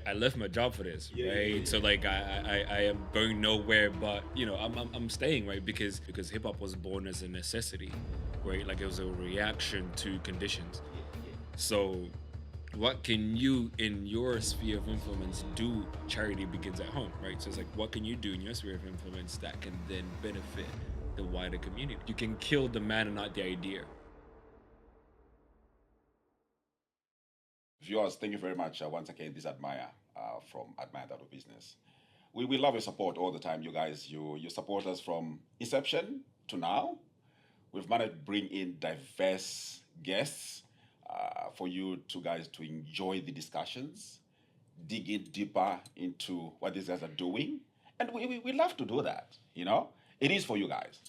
I left my job for this, right? So like I am going nowhere, but I'm staying, right? Because hip hop was born as a necessity, right? Like it was a reaction to conditions. So what can you in your sphere of influence do? Charity begins at home, right? So it's like, what can you do in your sphere of influence that can then benefit the wider community? You can kill the man and not the idea. Viewers, thank you very much. Once again, this is Admire from Admire That of Business. We love your support all the time, you guys. You support us from inception to now. We've managed to bring in diverse guests for you two guys to enjoy the discussions, dig in deeper into what these guys are doing. And we love to do that, you know? It is for you guys.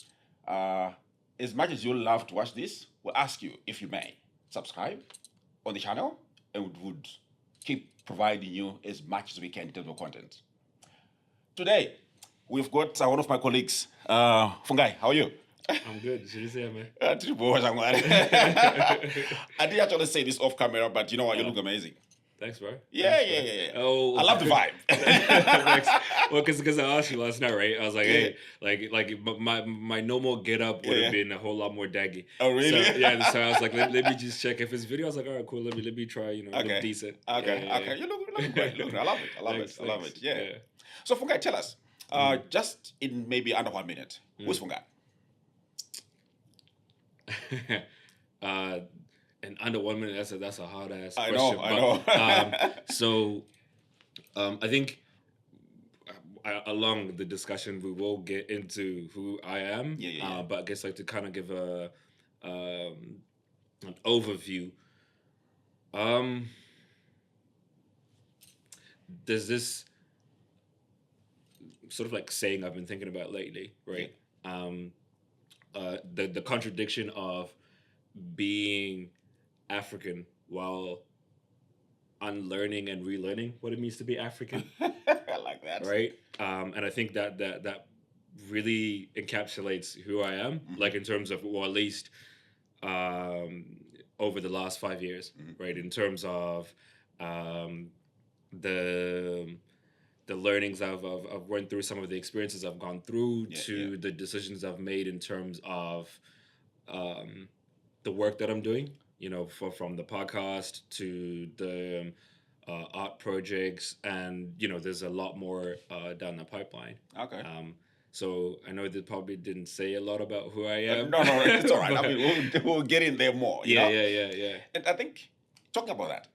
As much as you love to watch this, we'll ask you, if you may, subscribe on the channel, and we would keep providing you as much as we can in terms of content. Today, we've got one of my colleagues, Fungai. How are you? I'm good. Should you say, man? I did actually say this off camera, but you know what? You look amazing. Thanks, bro. Yeah. Oh, I love the vibe. Thanks. Well, because I asked you last night, right? I was like, hey, like my normal get up would have been a whole lot more daggy. Oh, really? So I was like, let me just check if it's video. I was like, all right, cool. Let me try. Look decent. Okay. You look great. I love it. I love it. Yeah. So Fungai, tell us, just in maybe under 1 minute, who's Fungai? And under 1 minute, that's a hard ass I question. know. I think along the discussion we will get into who I am. Yeah. But I guess like to kind of give an overview. There's this sort of like saying I've been thinking about lately, right? The contradiction of being African while unlearning and relearning what it means to be African. I like that. Right? And I think that really encapsulates who I am, like in terms of, or at least over the last 5 years, right? In terms of the learnings I've went through, some of the experiences I've gone through, the decisions I've made in terms of the work that I'm doing, from the podcast to the art projects, and there's a lot more down the pipeline. Okay. So I know that probably didn't say a lot about who I am. No, it's all right. I mean, we'll get in there more. You know? Yeah. And I think talking about that,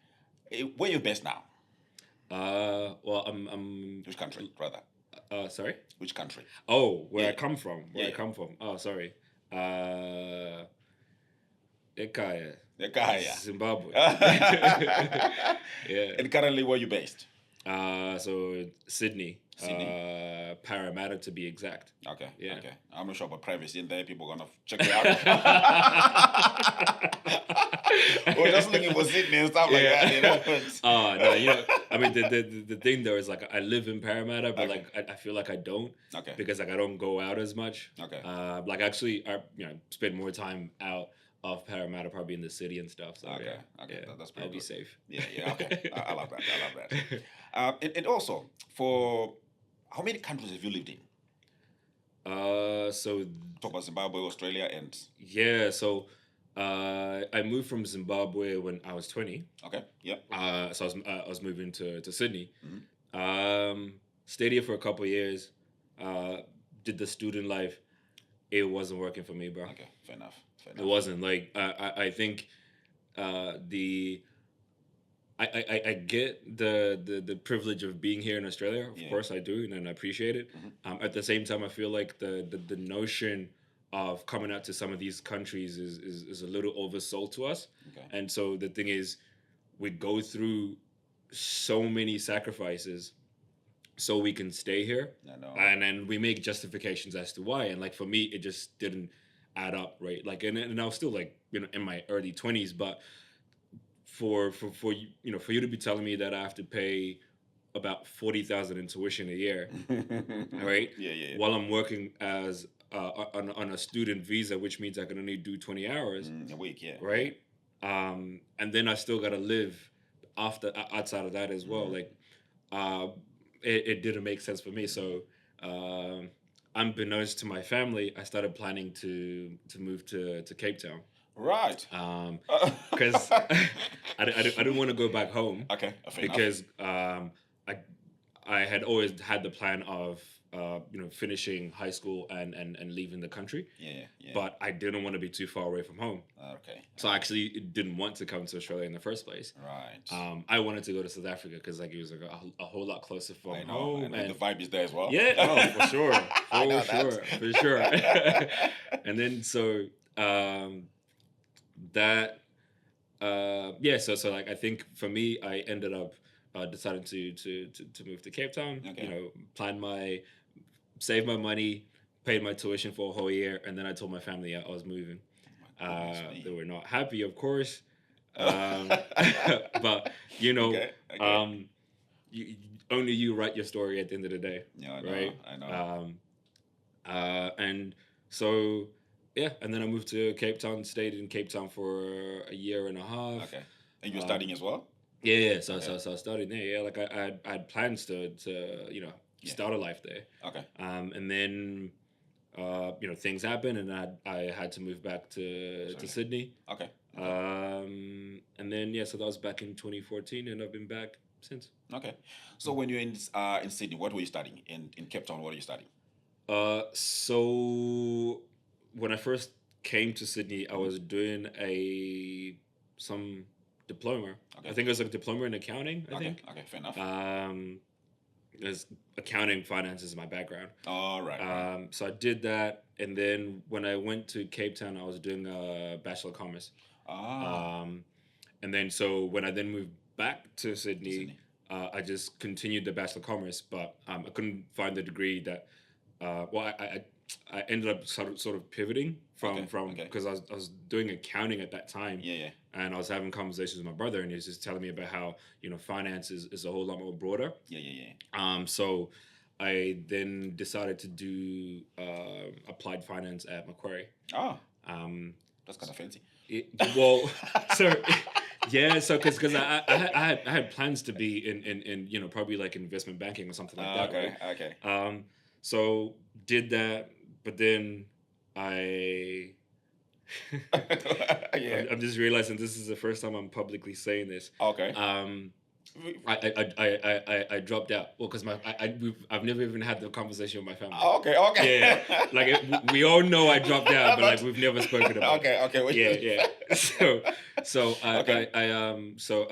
where are you based now? Well, I'm. Which country, rather? Sorry. Which country? Oh, where I come from. Where I come from. Oh, sorry. Ekaya. Zimbabwe. Yeah. And currently, where are you based? So Sydney. Parramatta to be exact. Okay. Yeah. Okay. I'm not sure about privacy in there. People are gonna check you out. We're just looking for Sydney and stuff like that. No. I mean, the thing though is like I live in Parramatta, but like I feel like I don't. Okay. Because like I don't go out as much. Okay. Like actually, I spend more time out of Parramatta, probably in the city and stuff. So Okay. Yeah, That's pretty I'll be good. safe. Yeah. Okay. I love that. And also, for how many countries have you lived in? So Talk about Zimbabwe, Australia, and yeah. So I moved from Zimbabwe when I was 20. okay. Yep. So I was moving to Sydney. Stayed here for a couple of years. Did the student life. It wasn't working for me, bro. Okay. Fair enough. It wasn't like I think I get the privilege of being here in Australia. Of course I do, and I appreciate it. At the same time, I feel like the notion of coming out to some of these countries is a little oversold to us. Okay. And so the thing is, we go through so many sacrifices so we can stay here. I know. And then we make justifications as to why. And like for me, it just didn't add up, right? Like, and I was still like, in my early 20s, but for you to be telling me that I have to pay about 40,000 in tuition a year, right? Yeah. While I'm working as on a student visa, which means I can only do 20 hours a week, yeah. right? And then I still got to live outside of that as well, like uh, it didn't make sense for me. So um unbeknownst to my family, I started planning to move to Cape Town. Right. Because I didn't want to go back home Okay, fair enough. because I I had always had the plan of finishing high school and leaving the country, Yeah, yeah. but I didn't want to be too far away from home. Okay. So I actually didn't want to come to Australia in the first place. Right. I wanted to go to South Africa because like it was like a whole lot closer from I know. home, And the vibe is there as well. yeah, oh for sure, I know for sure. And then so that yeah, so like I think for me, I ended up deciding to move to Cape Town. Okay. You know, save my money, paid my tuition for a whole year, and then I told my family I was moving. Goodness me. They were not happy, of course, but you know, Okay, okay. you, only you write your story at the end of the day, Yeah, I know. right? I know. And so yeah, and then I moved to Cape Town, stayed in Cape Town for a year and a half. Okay. And you're studying as well? Yeah, yeah. So, Okay. so I started there. Yeah, like I had plans to Yeah. start a life there. Okay. And then things happened, and I had to move back to Sorry. Sydney. Okay. And then yeah, so that was back in 2014, and I've been back since. Okay. So when you're in Sydney, what were you studying? In Cape Town, what are you studying? So when I first came to Sydney, I was doing some diploma. Okay. I think it was a diploma in accounting. I think. Okay, fair enough. There's accounting, finance is my background. All right. So I did that, and then when I went to Cape Town, I was doing a Bachelor of Commerce. And then so when I then moved back to Sydney, I just continued the Bachelor of Commerce, but I couldn't find the degree that. I ended up sort of pivoting from because I was doing accounting at that time. Yeah. And I was having conversations with my brother, and he was just telling me about how finance is a whole lot more broader. Yeah. So I then decided to do applied finance at Macquarie. That's kind of fancy. So yeah, so because I had plans to be in probably like investment banking or something like that. Okay. Right? Okay. So did that, but then I. Yeah. I'm just realizing this is the first time I'm publicly saying this. Okay. I dropped out. Well, because I've never even had the conversation with my family. Okay. Yeah. Like we all know I dropped out, but like we've never spoken about it. Okay. Yeah. So I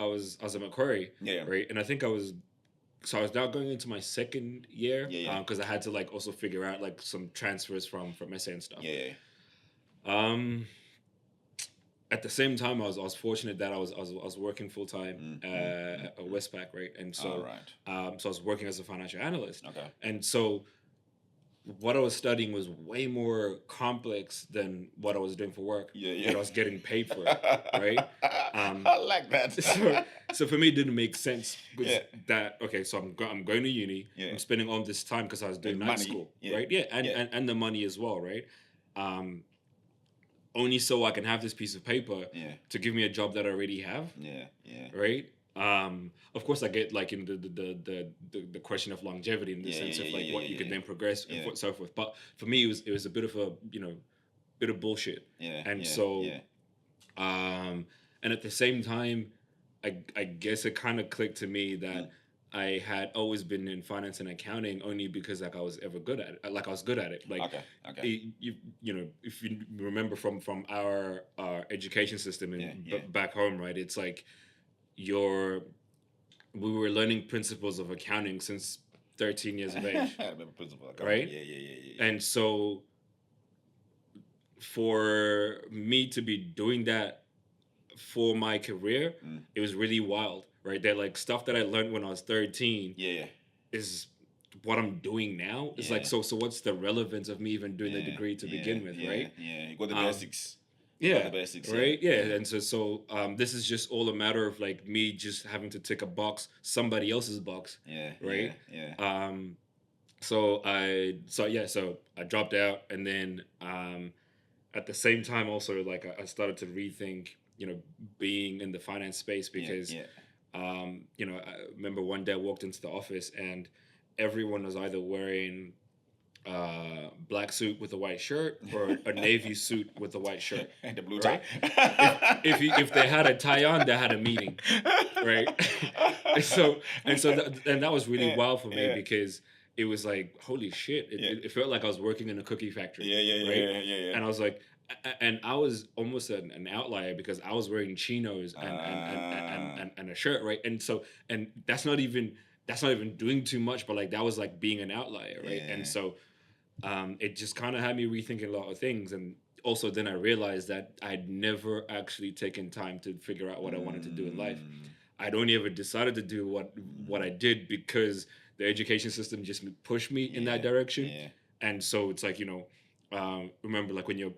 was at Macquarie. Yeah. Right, and I think I was now going into my second year. Yeah. Because I had to like also figure out like some transfers from SA and stuff. Yeah. At the same time, I was fortunate that I was working full time at Westpac, right? And so, so I was working as a financial analyst. Okay. And so, what I was studying was way more complex than what I was doing for work. Yeah. What I was getting paid for, right? I like that. So for me, it didn't make sense because Yeah. so I'm going to uni. Yeah. I'm spending all this time because I was doing And night money. school, Yeah. right? Yeah, and the money as well, right? Only so I can have this piece of paper to give me a job that I already have. Yeah. Right. Of course, I get like in the question of longevity in the sense of like what you can then progress and so forth. But for me, it was a bit of a bit of bullshit. Yeah. And so, and at the same time, I guess it kind of clicked to me that I had always been in finance and accounting only because like I was ever good at it. Like I was good at it. Like if you remember from our education system back home, right? It's like we were learning principles of accounting since 13 years of age. I remember principles of accounting, right? Yeah. And so for me to be doing that for my career, it was really wild. Right, they're like stuff that I learned when I was 13. Is what I'm doing now. It's like so. What's the relevance of me even doing the degree to begin with? Right? Yeah, you got the basics. Yeah, the basics. Right. Yeah, and so this is just all a matter of like me just having to tick a box, somebody else's box. Yeah. Right. Yeah. So I dropped out, and then at the same time also like I started to rethink being in the finance space because I remember one day I walked into the office and everyone was either wearing black suit with a white shirt or a navy suit with a white shirt, And the blue right? tie. If they had a tie on, they had a meeting, right? And that was really Yeah, wild for me yeah, because it was like, holy shit, yeah, it felt like I was working in a cookie factory, yeah, yeah, right? yeah, yeah, yeah. And I was like, and I was almost an outlier because I was wearing chinos and a shirt, right? And that's not even doing too much, but like that was like being an outlier, right? Yeah. And so it just kind of had me rethinking a lot of things. And also then I realized that I'd never actually taken time to figure out what I wanted to do in life. I'd only ever decided to do what I did because the education system just pushed me in that direction. Yeah. And so it's like, remember like when you're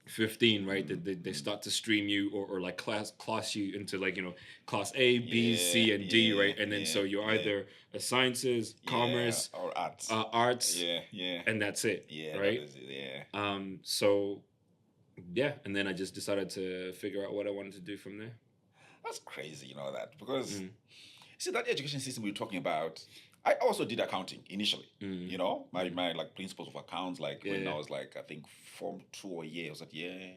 15, right, they start to stream you or like class you into like, class A, B, C, and D, right? And then so you're either a sciences, commerce, or arts. arts, Yeah, yeah. and that's it, Yeah, right? that is it, yeah. So yeah, and then I just decided to figure out what I wanted to do from there. That's crazy, that, because see that education system we were talking about. I also did accounting initially. My like principles of accounts, like when I was like I think form 2 or year was that year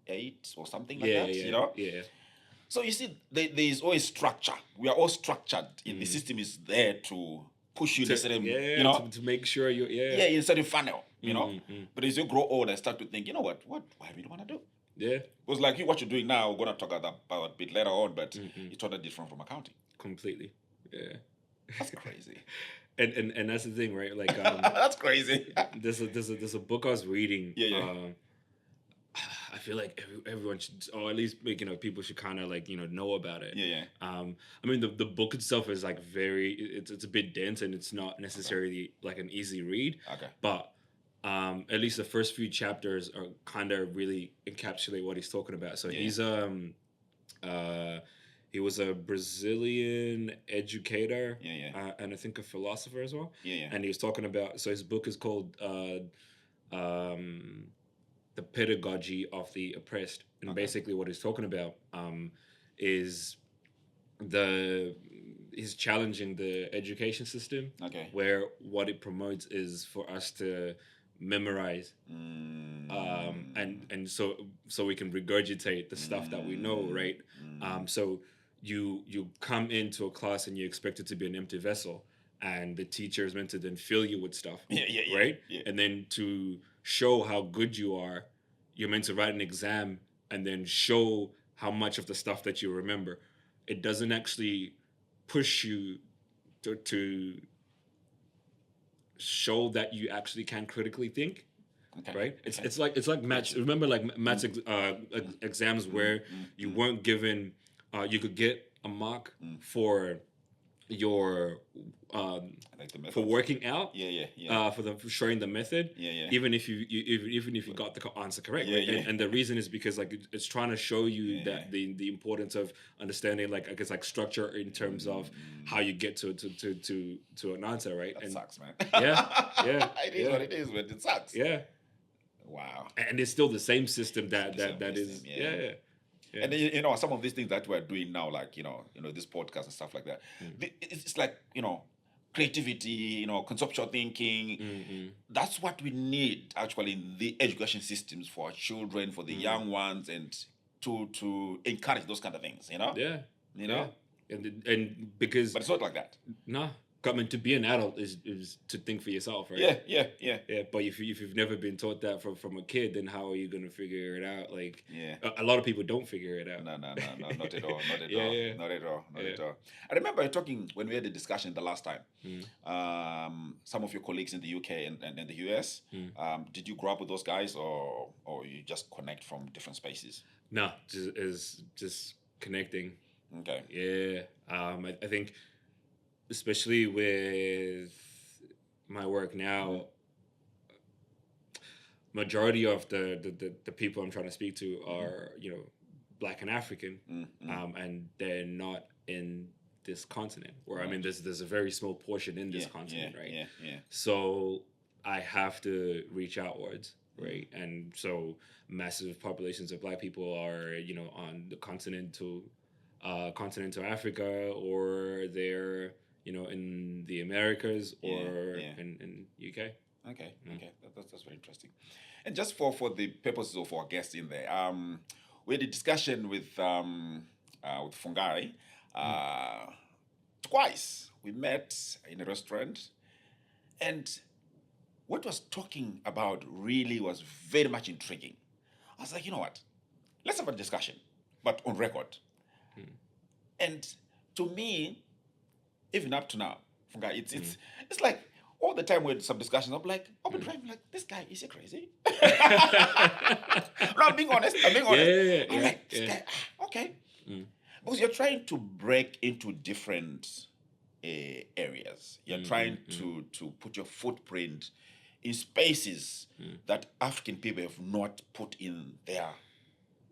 8 or something like that. Yeah. So you see, there is always structure. We are all structured. The system is there to push you in a certain, to make sure you in a certain funnel, But as you grow old, I start to think, what I really want to do. Yeah. Because like what you're doing now, we're gonna talk about a bit later on, but it's totally different from accounting. Completely. Yeah. That's crazy. and that's the thing, right? Like that's crazy. there's a book I was reading. Yeah. I feel like everyone should, or at least people should kind of like know about it. Yeah. I mean the book itself is like it's a bit dense and it's not necessarily like an easy read. Okay. But at least the first few chapters are kind of really encapsulate what he's talking about. So he's he was a Brazilian educator, and I think a philosopher as well. Yeah. And he was talking about, so his book is called The Pedagogy of the Oppressed. And basically what he's talking about is he's challenging the education system, where what it promotes is for us to memorize and so we can regurgitate the stuff that we know, right? So you come into a class and you expect it to be an empty vessel, and the teacher is meant to then fill you with stuff, right? And then to show how good you are, you're meant to write an exam and then show how much of the stuff that you remember. It doesn't actually push you to show that you actually can critically think. Right? It's like maths. Remember, like maths exams where you weren't given, you could get a mark for your for working out, for showing the method, even if you got the answer correct, right? And the reason is because like it's trying to show you that the importance of understanding, like I guess like structure in terms of how you get to an answer, right? That sucks, man. Yeah. It is what it is, but it sucks. Yeah. Wow. And it's still the same system that is. Yeah. And some of these things that we're doing now, like this podcast and stuff like that, it's like creativity, conceptual thinking. That's what we need actually in the education systems for our children, for the young ones, and to encourage those kind of things. And because, but it's not like that. No. I mean, to be an adult is to think for yourself, right? Yeah. But if you've never been taught that from a kid, then how are you going to figure it out? Like, a lot of people don't figure it out. No, not at all, not at all. I remember talking when we had the discussion the last time. Some of your colleagues in the UK and the US. Did you grow up with those guys, or you just connect from different spaces? No, just connecting. Okay. Yeah. I think, especially with my work now, majority of the people I'm trying to speak to are Black and African, and they're not in this continent. Where I mean, there's a very small portion in this continent, right? Yeah. So I have to reach outwards, right? And so massive populations of Black people are on the continental continental Africa, or they're in the Americas, or in UK. Okay, okay, that's very interesting. And just for the purposes of our guests in there, we had a discussion with Fungai. Twice we met in a restaurant, and what was talking about really was very much intriguing. I was like, you know what? Let's have a discussion, but on record. And to me, even up to now, Fungai, it's like all the time we had some discussions. I'm like, I've been driving like, this guy, is he crazy? No, I'm being honest. I'm like, this guy, okay. Because you're trying to break into different areas. You're trying to put your footprint in spaces that African people have not put in their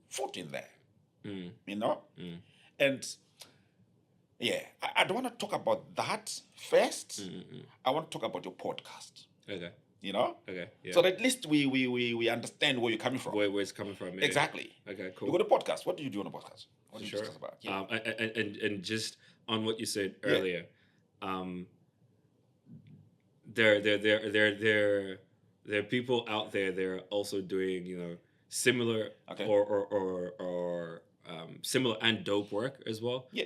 foot in there. You know? And yeah, I don't want to talk about that first. I want to talk about your podcast. Okay. You know? Okay. Yeah. So that at least we understand where you're coming from. Where it's coming from. Yeah. Exactly. Okay, cool. You got a podcast. What do you do on a podcast? What do you discuss about? Yeah. And just on what you said earlier, there are people out there. They're also doing similar or similar and dope work as well. Yeah.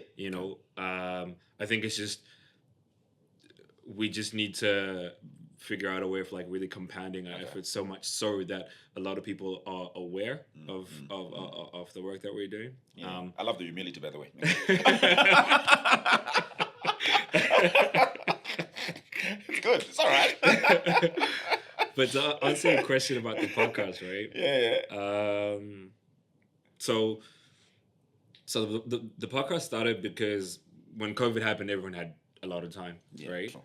I think it's just we just need to figure out a way of like really compounding our efforts so much so that a lot of people are aware of the work that we're doing. Yeah. I love the humility, by the way. It's good. It's all right. But to answer your question about the podcast, right? Yeah. So the podcast started because when COVID happened, everyone had a lot of time, right? True.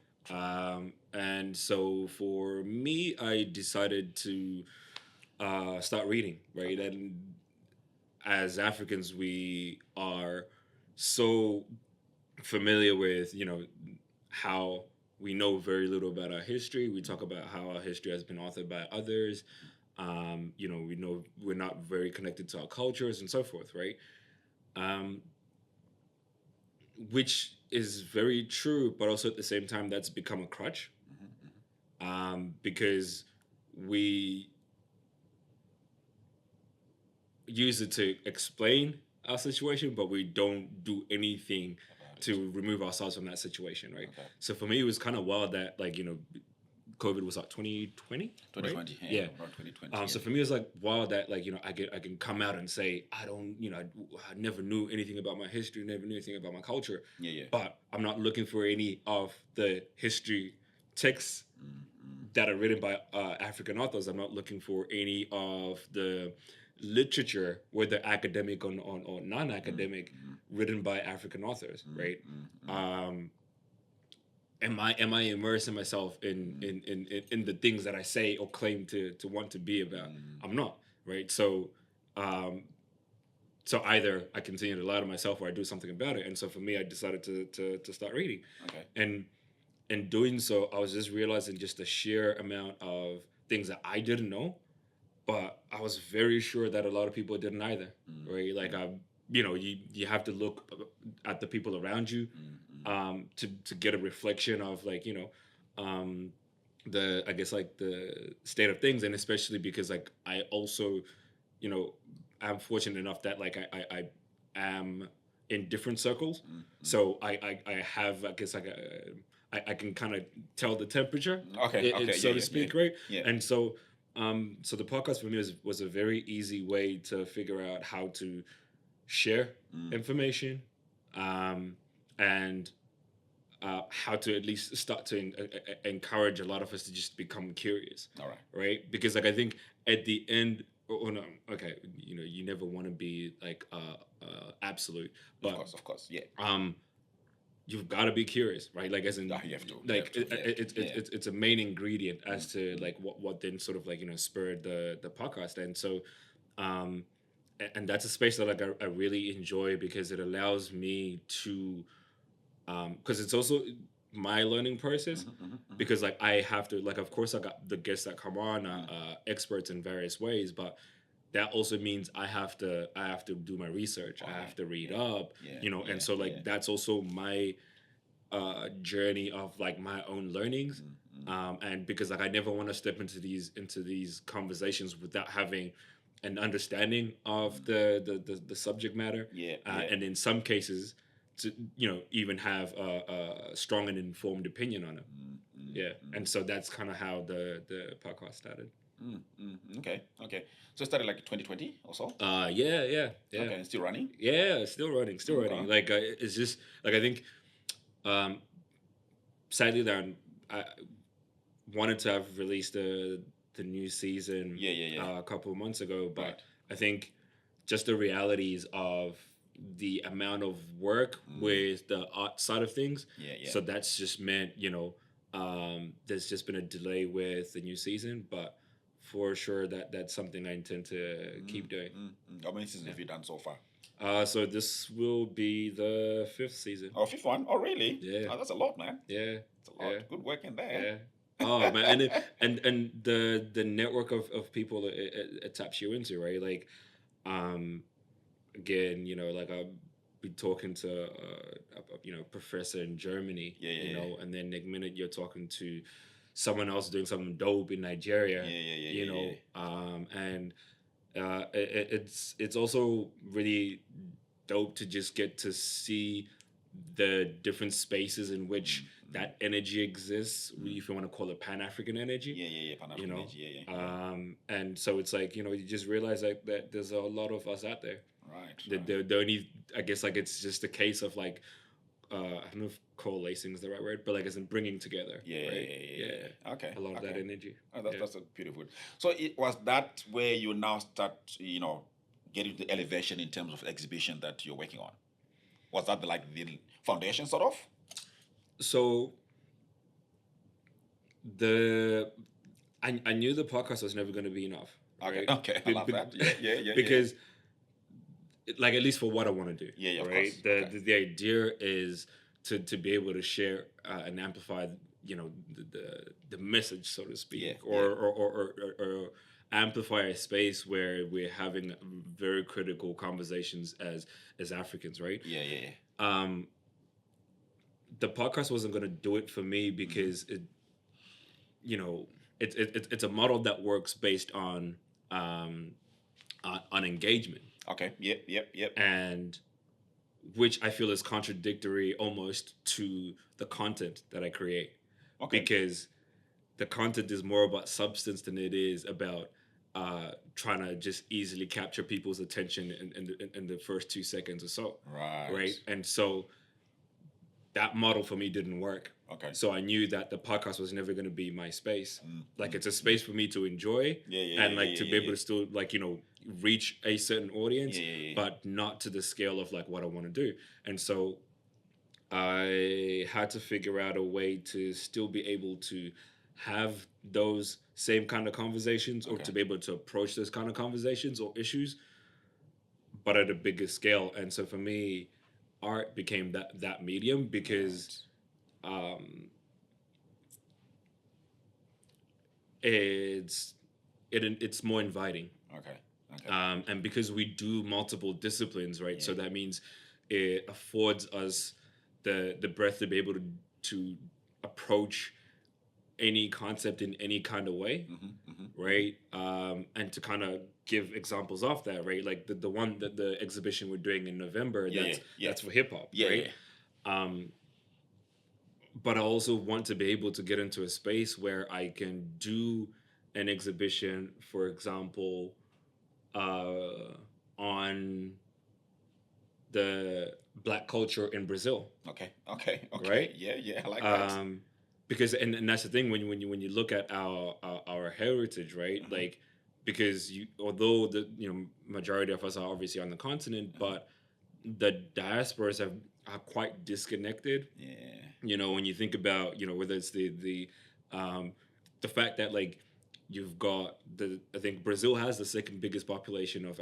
And so for me, I decided to start reading, right? And as Africans, we are so familiar with, how we know very little about our history. We talk about how our history has been authored by others. We know we're not very connected to our cultures and so forth, right? Which is very true, but also at the same time, that's become a crutch. Because we use it to explain our situation, but we don't do anything to remove ourselves from that situation, right? Okay. So for me, it was kind of wild that, COVID was like 2020? 2020, right? yeah. Around 2020. So for me, it was like wild that, I can come out and say, I don't, I never knew anything about my history, never knew anything about my culture. Yeah. But I'm not looking for any of the history texts that are written by African authors. I'm not looking for any of the literature, whether academic or non-academic, written by African authors, right? Am I immersing myself in the things that I say or claim to want to be about? I'm not, right? So either I continue to lie to myself or I do something about it. And so for me, I decided to start reading. Okay. And in doing so, I was just realizing just the sheer amount of things that I didn't know, but I was very sure that a lot of people didn't either, right? Like, you have to look at the people around you to get a reflection of the state of things. And especially because I also, I'm fortunate enough that I am in different circles. So I have, I can kind of tell the temperature, so to speak, right? Yeah. And so the podcast for me was a very easy way to figure out how to share information, and how to at least start to encourage a lot of us to just become curious. All right. Right? Because I think at the end, you never want to be absolute, but of course, yeah. You've got to be curious, right? Like, as in, you have to. It's a main ingredient as to what then sort of spurred the podcast. And so, and that's a space that I really enjoy because it allows me to, because it's also my learning process. Because I have to, of course I got the guests that come on, experts in various ways, but that also means I have to do my research. I have to read up, and so like that's also my journey of like my own learnings. And because like I never want to step into these conversations without having an understanding of the subject matter. And in some cases to even have a strong and informed opinion on it. And so that's kind of how the podcast started. Okay. So it started like 2020 or so. Yeah. Okay, and still running. Yeah, still running. Like it's just like I think sadly that I wanted to have released the new season a couple of months ago, but I think just the realities of the amount of work with the art side of things. So that's just meant there's just been a delay with the new season, but for sure that's something I intend to keep doing. How many seasons have you done so far? So this will be the 5th season. Oh, 5th one? Oh, really? Yeah. Oh, that's a lot, man. Yeah. It's a lot. Yeah. Good work in there. Yeah. Oh man, and the network of people it taps you into, right? Like, again, like I'll be talking to a professor in Germany, and then next minute you're talking to someone else doing something dope in Nigeria, and it's also really dope to just get to see the different spaces in which that energy exists, if you want to call it Pan-African energy. Pan-African energy. And so it's like, you just realize like that there's a lot of us out there. Right. The only, I guess, like it's just a case of like, I don't know if coalescing is the right word, but like, as in bringing together. Okay. A lot of that energy. Oh, that's a beautiful. So it was that where you now start, getting the elevation in terms of exhibition that you're working on? Was that the foundation sort of? So I knew the podcast was never going to be enough. Right? Okay. I love that. Yeah. Because like, at least for what I want to do. Yeah, of right. course. The idea is to be able to share and amplify, the message, so to speak, or amplify a space where we're having very critical conversations as Africans, right? Yeah. The podcast wasn't going to do it for me because it's a model that works based on engagement. Okay. Yep. And which I feel is contradictory almost to the content that I create. Okay. Because the content is more about substance than it is about trying to just easily capture people's attention in the first 2 seconds or so. Right. And so that model for me didn't work. Okay. So I knew that the podcast was never going to be my space. Like, it's a space for me to enjoy and to be able to still reach a certain audience, but not to the scale of like what I want to do. And so I had to figure out a way to still be able to have those same kind of conversations, or to be able to approach those kind of conversations or issues, but at a bigger scale. And so for me, art became that medium because it's more inviting. Okay. And because we do multiple disciplines, right? So that means it affords us the breadth to be able to approach any concept in any kind of way, right? And to kind of give examples of that, right? Like the exhibition we're doing in November, that's for hip hop, right? But I also want to be able to get into a space where I can do an exhibition, for example, on the Black culture in Brazil. Okay. Right? Yeah. I like that. Because and that's the thing when you look at our heritage, right? Like, because although the majority of us are obviously on the continent, but the diasporas are quite disconnected. When you think about whether it's the fact that like you've got I think Brazil has the second biggest population of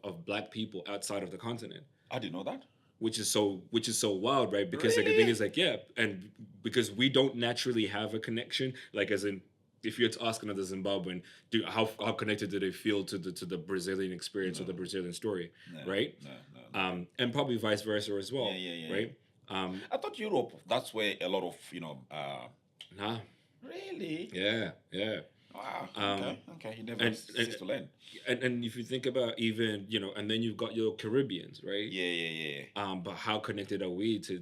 of Black people outside of the continent. I didn't know that. Which is so wild, right? Because like the thing is like, and because we don't naturally have a connection, like as in if you're to ask another Zimbabwean, how connected do they feel to the Brazilian experience or the Brazilian story, right? No. And probably vice versa as well, Yeah. right? I thought Europe, that's where a lot of, Nah, really? yeah. Wow. Okay. You never And, cease to learn. and if you think about even, and then you've got your Caribbeans, right? Yeah. But how connected are we to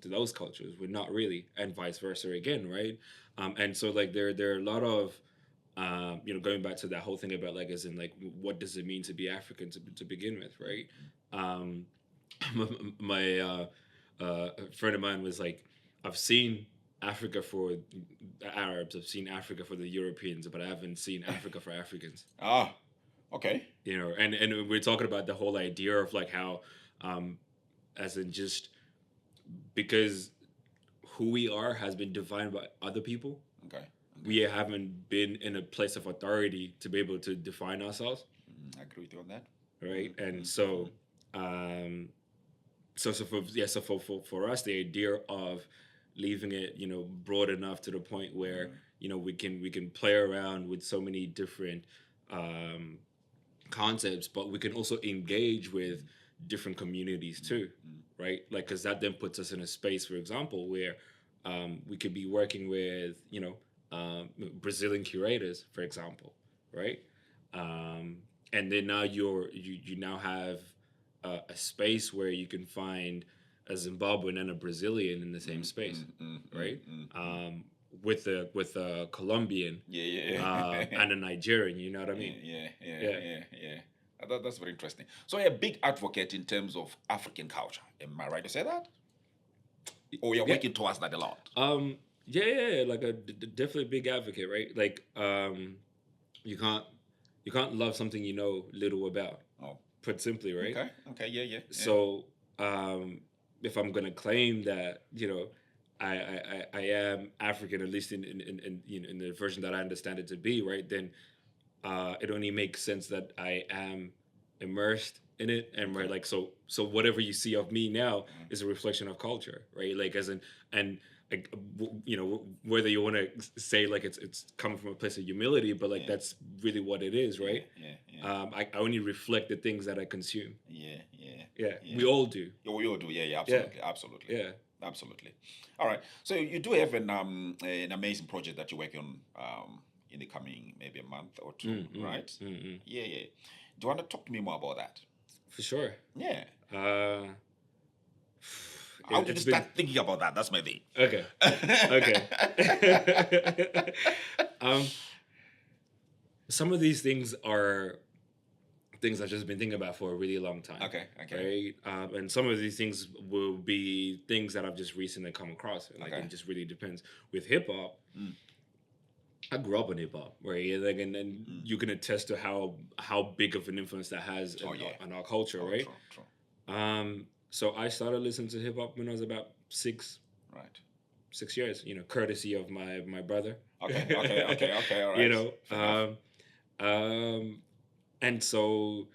those cultures? We're not really, and vice versa again, right? And so like there are a lot of going back to that whole thing about like as in like what does it mean to be African to begin with, right? Um, my a friend of mine was like, I've seen Africa for the Arabs, I've seen Africa for the Europeans, but I haven't seen Africa for Africans. Ah, okay. And we're talking about the whole idea of like how, as in just because who we are has been defined by other people. Okay. We haven't been in a place of authority to be able to define ourselves. I agree with you on that. Right. And so, for us, the idea of leaving it, broad enough to the point where, we can play around with so many different, concepts, but we can also engage with different communities too, right? Like, because that then puts us in a space, for example, where we could be working with, Brazilian curators, for example, right? And then now you now have a space where you can find a Zimbabwean and a Brazilian in the same space, right? With a Colombian, and a Nigerian. You know what I mean? Yeah. That's very interesting. So you're a big advocate in terms of African culture. Am I right to say that? Or you're working towards that a lot? Yeah. Like definitely a big advocate, right? Like you can't love something you know little about. Oh, put simply, right? Okay, yeah. So if I'm gonna claim that, I am African, at least in the version that I understand it to be, right? Then it only makes sense that I am immersed in it, and right, like so whatever you see of me now is a reflection of culture, right? Like as in, and like, whether you want to say like it's coming from a place of humility, but like that's really what it is, right? Yeah. I only reflect the things that I consume. Yeah. We all do. We all do. Yeah. Absolutely. Yeah. Absolutely. All right. So you do have an amazing project that you're working on in the coming maybe a month or two, right? Yeah. Do you want to talk to me more about that? For sure. Yeah. How did you start thinking about that? That's my thing. Okay. Some of these things are things I've just been thinking about for a really long time. Okay. Right. And some of these things will be things that I've just recently come across. Like it just really depends. With hip hop, I grew up in hip hop, right? Like, and you can attest to how big of an influence that has on our culture, right? True. So I started listening to hip hop when I was about 6 years, courtesy of my brother. Okay, all right. And so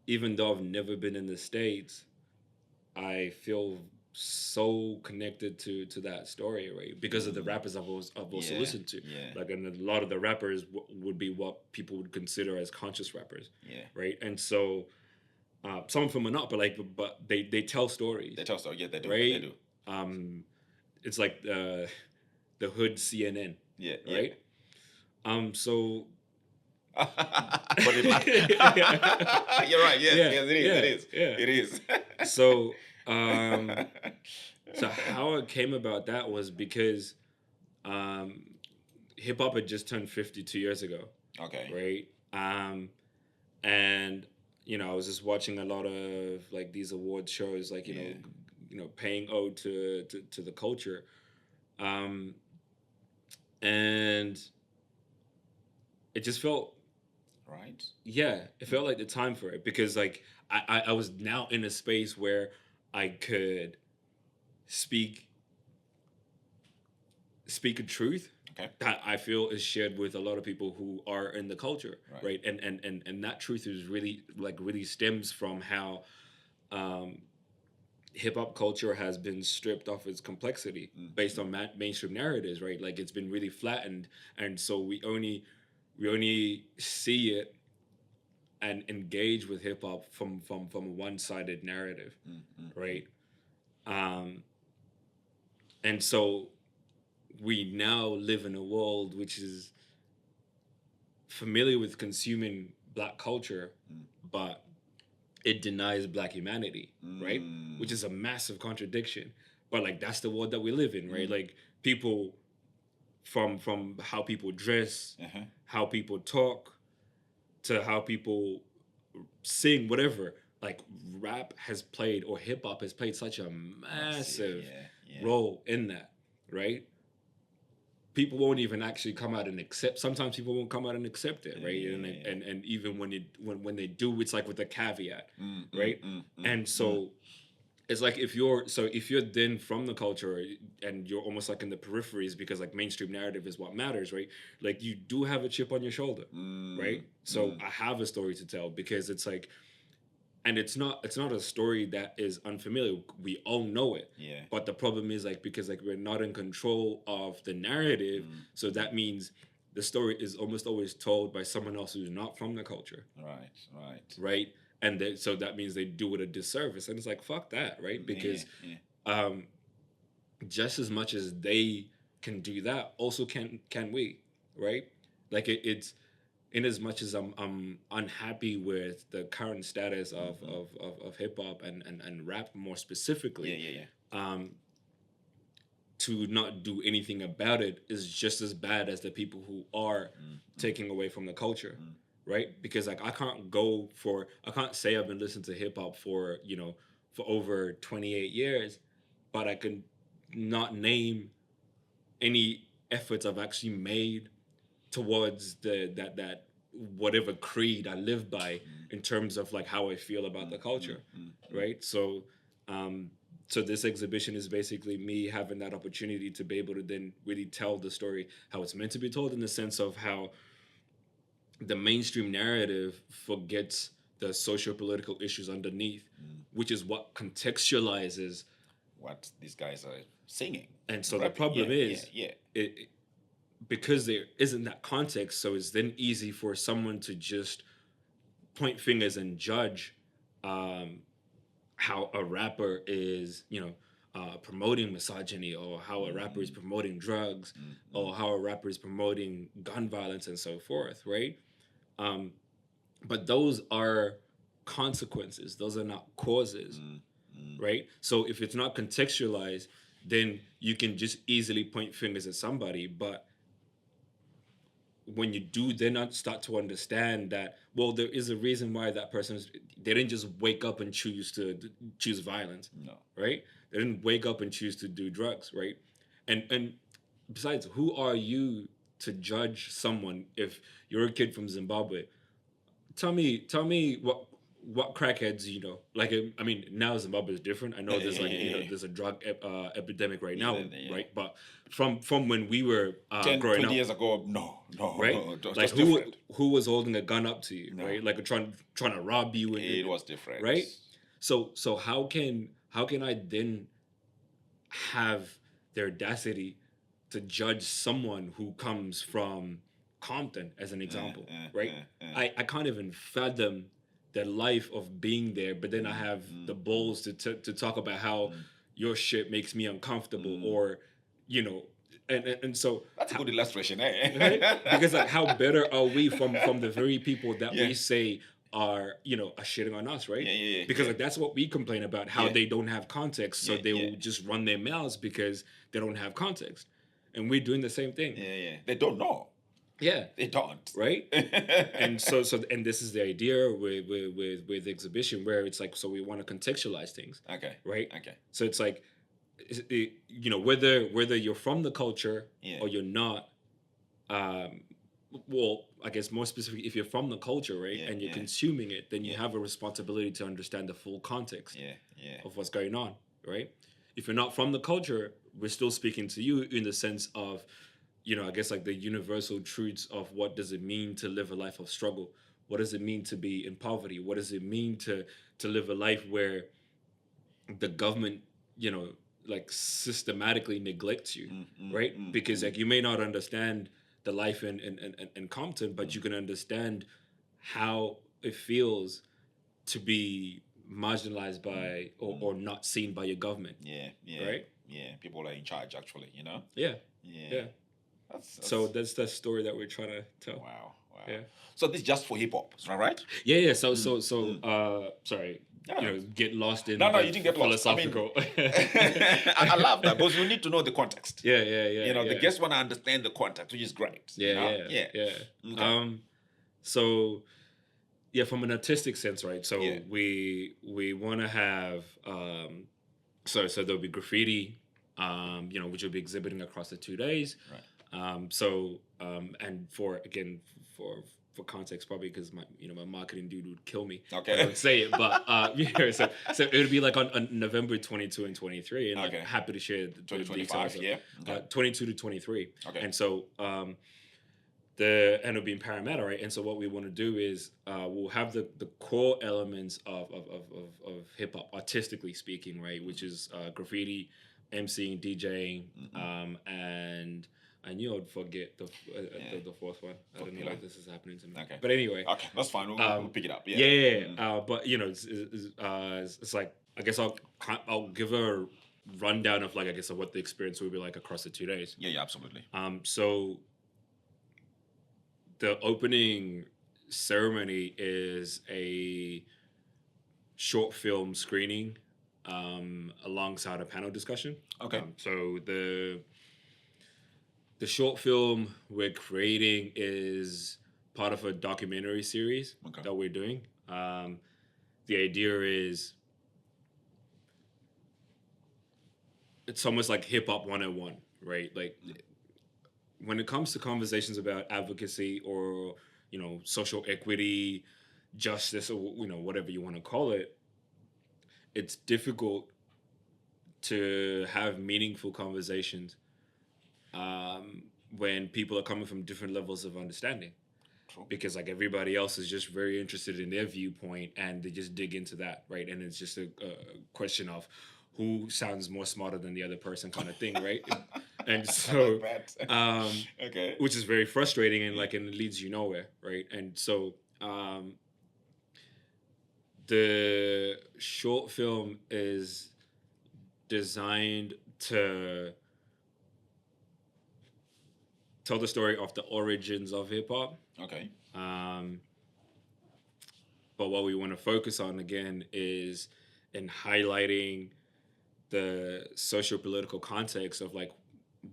even though I've never been in the States, I feel so connected to that story, right? Because of the rappers I've also listened to. Like, and a lot of the rappers would be what people would consider as conscious rappers. Right. And so some of them are not, but they tell stories. They tell stories. Yeah, they do. Right. They do. It's like the hood CNN. Yeah. Right. So. You're right. Yes, it is. So how it came about that was because hip hop had just turned 52 years ago. Okay. Right. And I was just watching a lot of like these award shows, like paying ode to the culture, and it just felt right. Yeah, it felt like the time for it, because like I was now in a space where I could speak a truth that I feel is shared with a lot of people who are in the culture, right? And that truth is really stems from how hip hop culture has been stripped of its complexity based on mainstream narratives, right? Like it's been really flattened, and so we only see it and engage with hip hop from a one sided narrative, right? Um, and so we now live in a world which is familiar with consuming black culture, but it denies black humanity, right? Which is a massive contradiction. But like that's the world that we live in, right? Like people from how people dress, how people talk, to how people sing, whatever. Like rap has played or hip hop has played such a massive role in that, right? People won't even actually come out and accept. Sometimes people won't come out and accept it, right? And even when they do, it's like with a caveat, right? And so it's like if you're then from the culture and you're almost like in the peripheries because like mainstream narrative is what matters, right? Like you do have a chip on your shoulder, right? So I have a story to tell because it's like, and it's not a story that is unfamiliar. We all know it. Yeah. But the problem is like because like we're not in control of the narrative, so that means the story is almost always told by someone else who's not from the culture. Right. And so that means they do it a disservice, and it's like fuck that, right? Because just as much as they can do that, also can we, right? Like it's in as much as I'm unhappy with the current status of hip hop and rap more specifically, to not do anything about it is just as bad as the people who are taking away from the culture, right? Because like I can't say I've been listening to hip hop for over 28 years, but I can not name any efforts I've actually made towards that whatever creed I live by in terms of like how I feel about the culture, right? So so this exhibition is basically me having that opportunity to be able to then really tell the story how it's meant to be told, in the sense of how the mainstream narrative forgets the socio-political issues underneath, which is what contextualizes what these guys are singing. And so the problem is, it, because there isn't that context, so it's then easy for someone to just point fingers and judge how a rapper is, promoting misogyny, or how a rapper is promoting drugs, or how a rapper is promoting gun violence and so forth, right? But those are consequences; those are not causes, right? So if it's not contextualized, then you can just easily point fingers at somebody, but when you do then not start to understand that, well, there is a reason why that they didn't just wake up and choose violence. No. Right? They didn't wake up and choose to do drugs, right? And besides, who are you to judge someone if you're a kid from Zimbabwe? Tell me what crackheads you know. Like, I mean, now Zimbabwe is different. I know there's like there's a drug epidemic right now, right? But from when we were 10, growing 20 up, years ago, no, right? Like who was holding a gun up to you, right? Like trying to rob you. It was different, right? So how can I then have the audacity to judge someone who comes from Compton, as an example, right? I can't even fathom the life of being there, but then I have the balls to talk about how your shit makes me uncomfortable, or and so that's a good illustration, eh? Right? Because like, how better are we from the very people that we say are shitting on us, right? Because like that's what we complain about, how they don't have context, so they will just run their mouths because they don't have context, and we're doing the same thing. They don't know. They don't, right? And so and this is the idea with exhibition, where it's like, so we want to contextualize things, right? So it's like, whether you're from the culture or you're not, well, I guess more specifically, if you're from the culture, right, and you're consuming it, then you have a responsibility to understand the full context of what's going on, right? If you're not from the culture, we're still speaking to you in the sense of, I guess like the universal truths of what does it mean to live a life of struggle? What does it mean to be in poverty? What does it mean to live a life where the government, like systematically neglects you, right? Because like you may not understand the life in Compton, but you can understand how it feels to be marginalized by or not seen by your government, Yeah, yeah, right? yeah. People are in charge, actually. Yeah, Yeah. yeah. So that's the story that we're trying to tell. Wow, wow. Yeah. So this is just for hip hop, is that right? Yeah, yeah. Sorry, Yeah. get lost in No, no, the you didn't get lost. I mean, philosophical. I love that because you need to know the context. Yeah, yeah, yeah. The yeah. guests want to understand the context, which is great. Yeah, Yeah. yeah. Okay. So yeah, from an artistic sense, right? So Yeah. we want to have so there'll be graffiti, which will be exhibiting across the 2 days. Right. And for context, probably because my marketing dude would kill me. Okay. If I would say it, but so it would be like on November 22 and 23, and Okay. happy to share the 2025, details. yeah. Okay. 22 to 23. Okay. And so and it'll be in Parramatta, right? And so what we want to do is we'll have the core elements of hip hop, artistically speaking, right? Which is graffiti, MCing, DJing, and I knew I'd forget the fourth one. I don't know why this is happening to me. Okay. But anyway. Okay, that's fine. We'll pick it up. Yeah. Yeah. But it's like I guess I'll give a rundown of like I guess of what the experience will be like across the 2 days. Yeah, absolutely. So the opening ceremony is a short film screening alongside a panel discussion. Okay. So the short film we're creating is part of a documentary series that we're doing. The idea is it's almost like hip hop 101, right? Like when it comes to conversations about advocacy or social equity, justice, or whatever you want to call it, it's difficult to have meaningful conversations when people are coming from different levels of understanding. True. Because like everybody else is just very interested in their viewpoint and they just dig into that, right? And it's just a question of who sounds more smarter than the other person kind of thing, right? And so okay, which is very frustrating and and it leads you nowhere, right? And so the short film is designed to tell the story of the origins of hip hop. Okay. But what we want to focus on again is in highlighting the socio-political context of like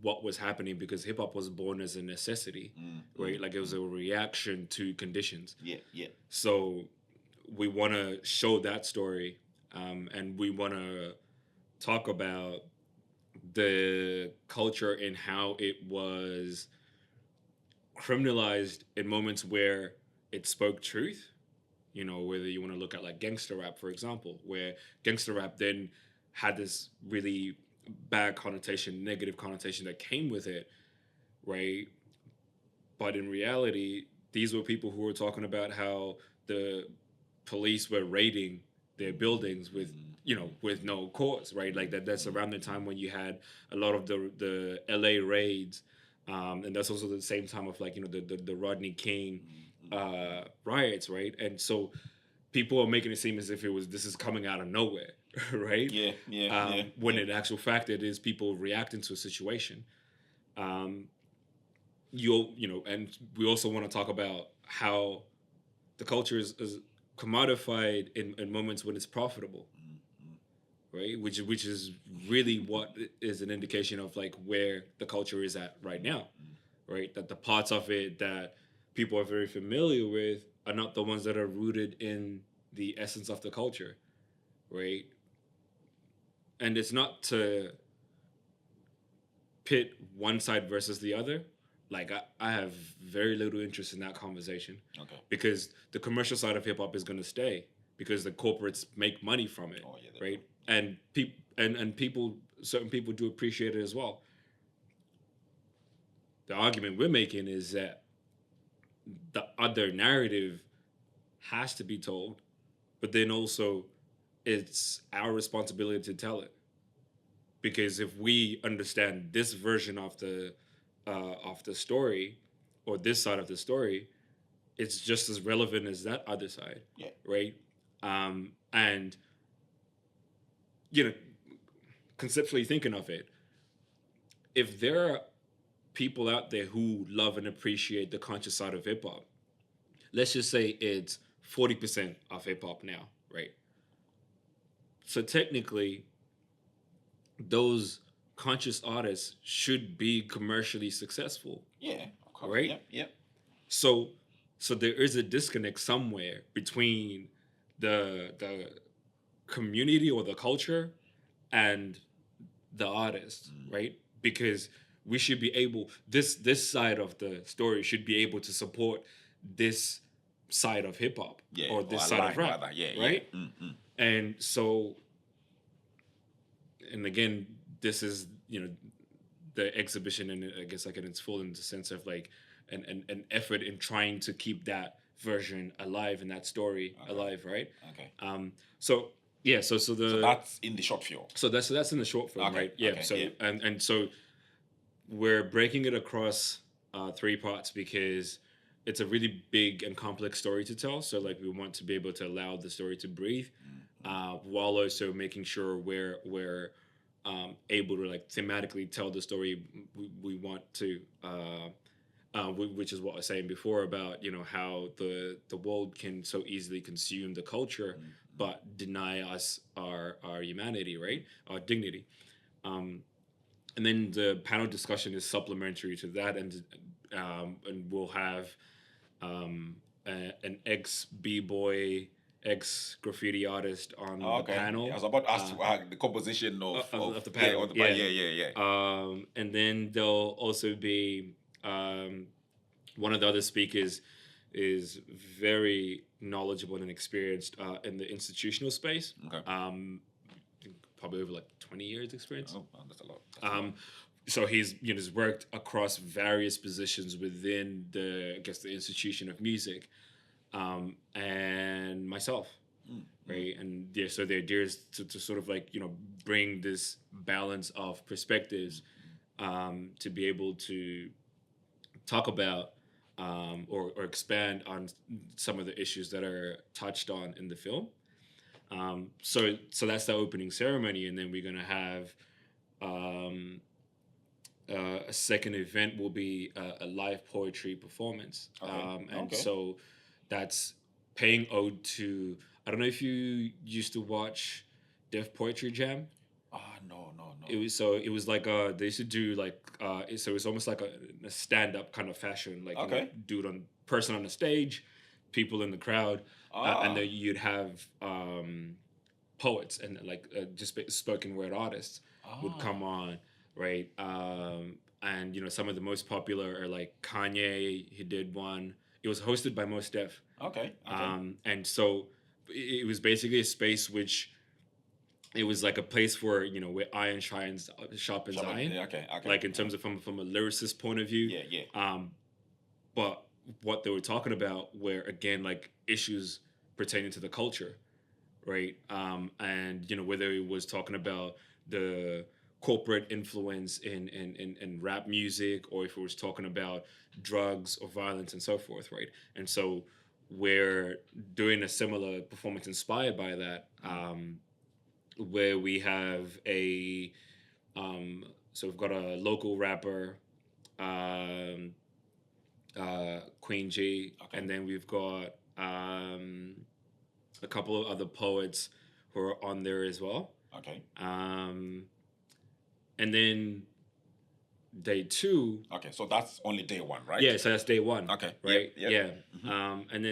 what was happening because hip hop was born as a necessity, right? Like it was a reaction to conditions. Yeah, yeah. So we want to show that story, and we want to talk about the culture and how it was criminalized in moments where it spoke truth. Whether you want to look at like gangster rap, for example, where gangster rap then had this really bad connotation, negative connotation that came with it, right? But in reality, these were people who were talking about how the police were raiding their buildings with no cause, right? Like that's around the time when you had a lot of the LA raids, and that's also the same time of like the Rodney King riots, right? And so people are making it seem as if this is coming out of nowhere, right? Yeah. When in actual fact it is people reacting to a situation. And we also want to talk about how the culture is commodified in moments when it's profitable, right? Which is really what is an indication of like where the culture is at right now, right? That the parts of it that people are very familiar with are not the ones that are rooted in the essence of the culture, right? And it's not to pit one side versus the other. Like I have very little interest in that conversation. Okay. Because the commercial side of hip hop is going to stay because the corporates make money from it, right? And certain people do appreciate it as well. The argument we're making is that the other narrative has to be told, but then also it's our responsibility to tell it, because if we understand this version of the story, or this side of the story, it's just as relevant as that other side, Yeah. right? And you know, conceptually thinking of it, if there are people out there who love and appreciate the conscious side of hip hop, let's just say it's 40% of hip hop now, right? So technically, those conscious artists should be commercially successful, Yeah. Of course. right? Yep. Yep. So so there is a disconnect somewhere between the community or the culture and the artist, right? Because we should be able, this side of the story should be able to support this side of hip hop, Yeah. or this side of align, rap, rather. Yeah. right? Yeah. Mm-mm. And so, and again, this is, the exhibition, and I guess like in its full, in the sense of like an effort in trying to keep that version alive and that story alive, right? Okay. So yeah, so the So that's in the short film. so that's in the short film, Okay, right? Yeah. okay, So yeah. and so we're breaking it across three parts, because it's a really big and complex story to tell. So like we want to be able to allow the story to breathe, while also making sure we're able to like thematically tell the story we want to. Which is what I was saying before about how the world can so easily consume the culture, but deny us our humanity, right? Our dignity. And then the panel discussion is supplementary to that, and we'll have an ex b-boy, ex graffiti artist on the panel. I was about to ask the composition of the panel. Yeah, yeah. And then there'll also be one of the other speakers is very knowledgeable and experienced in the institutional space. Okay. Probably over like 20 years experience. Oh, that's a lot. So he's he's worked across various positions within the institution of music, and myself, right? And yeah, so the idea is to sort of like bring this balance of perspectives, to be able to talk about or expand on some of the issues that are touched on in the film. So that's the opening ceremony, and then we're gonna have a second event will be a live poetry performance. So that's paying ode to. I don't know if you used to watch Def Poetry Jam. No. It was like they used to do like so it was almost like a stand up kind of fashion, like person on the stage, people in the crowd, and then you'd have poets and like just spoken word artists would come on, right? And some of the most popular are like Kanye. He did one. It was hosted by Mos Def. Okay. And so it was basically a space which it was like a place where where iron sharpens iron. Yeah, okay. Like in terms of from a lyricist point of view. Yeah. But what they were talking about were again like issues pertaining to the culture, right? And whether it was talking about the corporate influence in rap music, or if it was talking about drugs or violence and so forth, right? And so we're doing a similar performance inspired by that, where we have so we've got a local rapper, Queen G, and then we've got a couple of other poets who are on there as well. Okay. And then day 2. Okay, so that's only day 1, right? Yeah, so that's day 1. Okay. Right. Yep. Yeah. And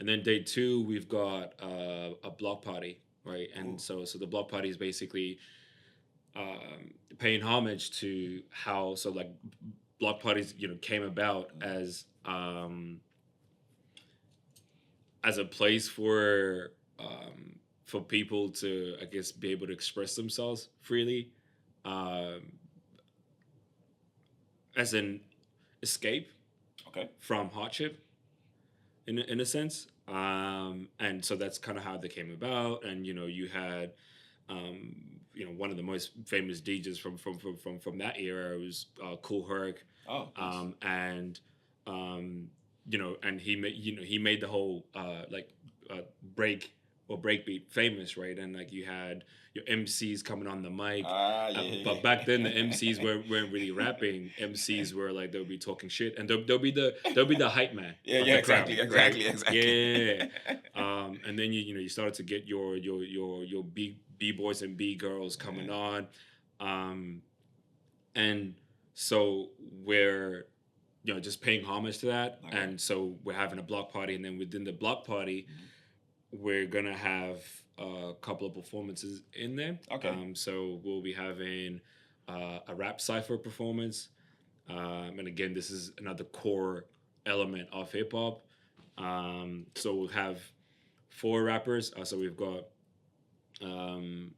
then day 2 we've got a block party, right? And so the block party is basically paying homage to how like block parties came about as a place for people to be able to express themselves freely, as an escape Okay. from hardship in a sense, And so that's kind of how they came about. And you had one of the most famous DJs from that era was Cool Herc. Oh, yes. And and he made the whole break or breakbeat famous, right? And like you had your MCs coming on the mic. But back then the MCs weren't really rapping. MCs were like they'll be talking shit, and they'll be the hype man. Yeah, of yeah, the crowd, exactly. Yeah. And then you started to get your B boys and B girls coming on, and so we're just paying homage to that. Okay. And so we're having a block party, and then within the block party, we're gonna have a couple of performances in there. Okay. So we'll be having a rap cipher performance, and again, this is another core element of hip hop. So we'll have 4 rappers. So we've got one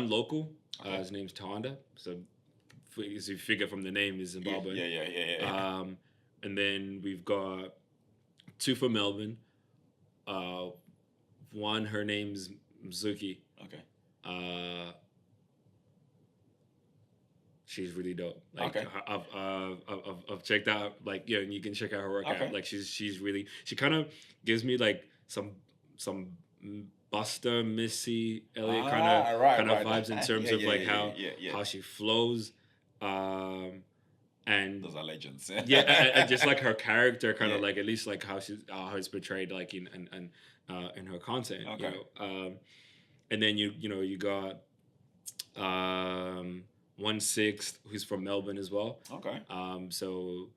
local. Okay. His name's Tawanda. So as you figure from the name, is Zimbabwean. Yeah. And then we've got 2 from Melbourne. One, her name's Mzuki. Okay. She's really dope. Like, okay. I've checked out, like, and you can check out her work okay. out. Like, she kind of gives me like some Buster, Missy Elliott kind of vibes in terms of like how she flows. And those are legends. And just like her character, kind of like at least like how it's portrayed, like in her content. Okay. And then you got 1/6 who's from Melbourne as well. Okay. So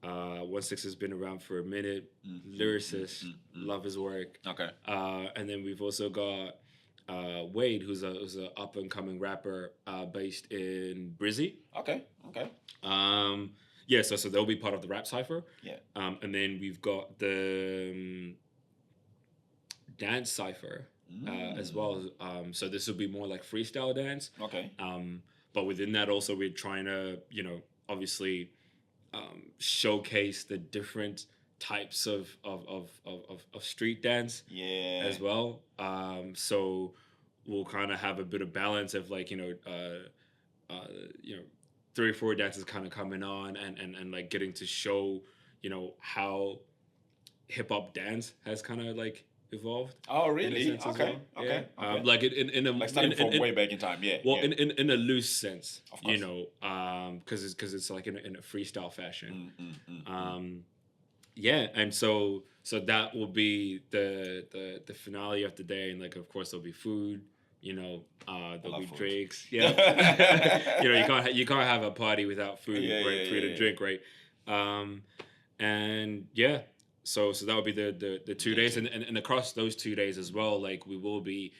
1/6 has been around for a minute. Lyricist, love his work. Okay. And then we've also got Wade, who's a up and coming rapper based in Brizzy. Okay. So they'll be part of the rap cipher. Yeah. And then we've got the dance cipher as well. So this will be more like freestyle dance. Okay. But within that also we're trying to, obviously showcase the different types of street dance as well. So we'll kind of have a bit of balance of like 3 or 4 dances kind of coming on and like getting to show how hip hop dance has kind of like evolved. Oh really? Okay. Okay. Like in a like starting from way back in time. Yeah. Well, in a loose sense, of course. Because it's like in a freestyle fashion. And so that will be the finale of the day, and like of course there'll be food. There'll be drinks. Yeah. you can't have a party without food, right? Food and drink, right? And yeah. So that would be the 2 days, and across those 2 days as well, like we will be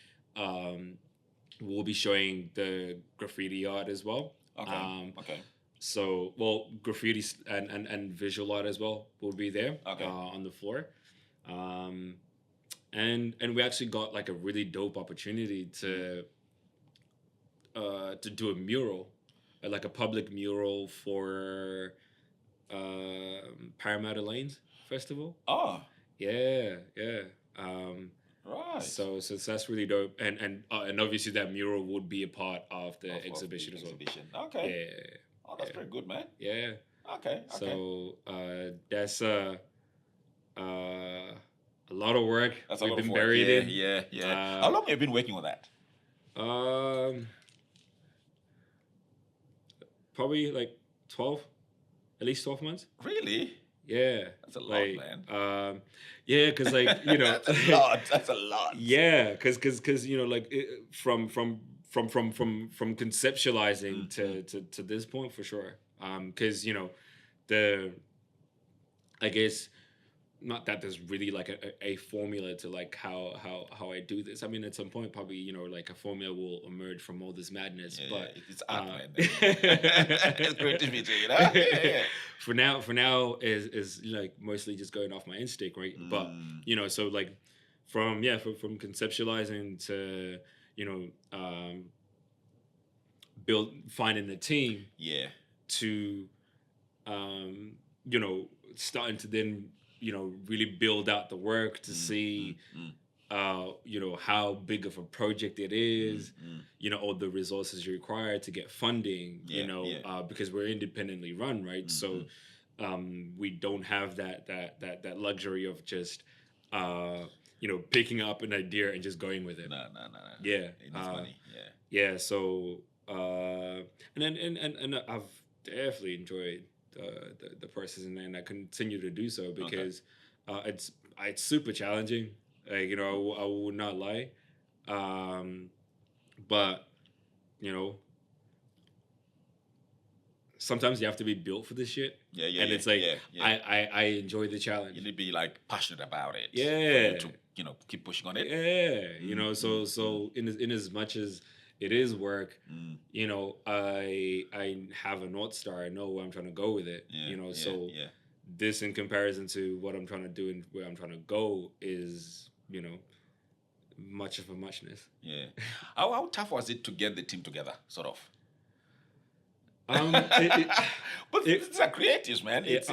showing the graffiti art as well. Okay. So graffiti and visual art as well will be there on the floor. And we actually got like a really dope opportunity to do a mural, like a public mural for Parramatta Lanes Festival. Oh. Yeah. Right. So that's really dope, and obviously that mural would be a part of the exhibition as well. Okay. Yeah. Oh, that's pretty good, man. Yeah. Okay. So that's a lot of work. That's we've a lot been of work. buried in. Yeah. How long have you been working on that? Probably like 12, at least 12 months. Really? Yeah. That's a lot, man. Yeah, because like That's a lot. Yeah, because like from conceptualizing to this point for sure. Because I guess not that there's really like a formula to like how I do this. I mean, at some point probably like a formula will emerge from all this madness. But it's art, man. It's creativity, Yeah. For now is like mostly just going off my instinct, right? But so like from conceptualizing to finding a team. Yeah. To starting to then really build out the work to see how big of a project it is, all the resources required to get funding, because we're independently run, right? So we don't have that luxury of just picking up an idea and just going with it. No. Yeah. It needs money. Yeah. So and I've definitely enjoyed the process, and I continue to do so because it's super challenging. Like, I will not lie. But sometimes you have to be built for this shit. And it's like I enjoy the challenge. You need to be like passionate about it. Yeah. For you to keep pushing on it. Yeah. So in as much as it is work, I have a North Star. I know where I'm trying to go with it. This in comparison to what I'm trying to do and where I'm trying to go is, much of a muchness. Yeah. How tough was it to get the team together, sort of? But it's a creatives, man. It's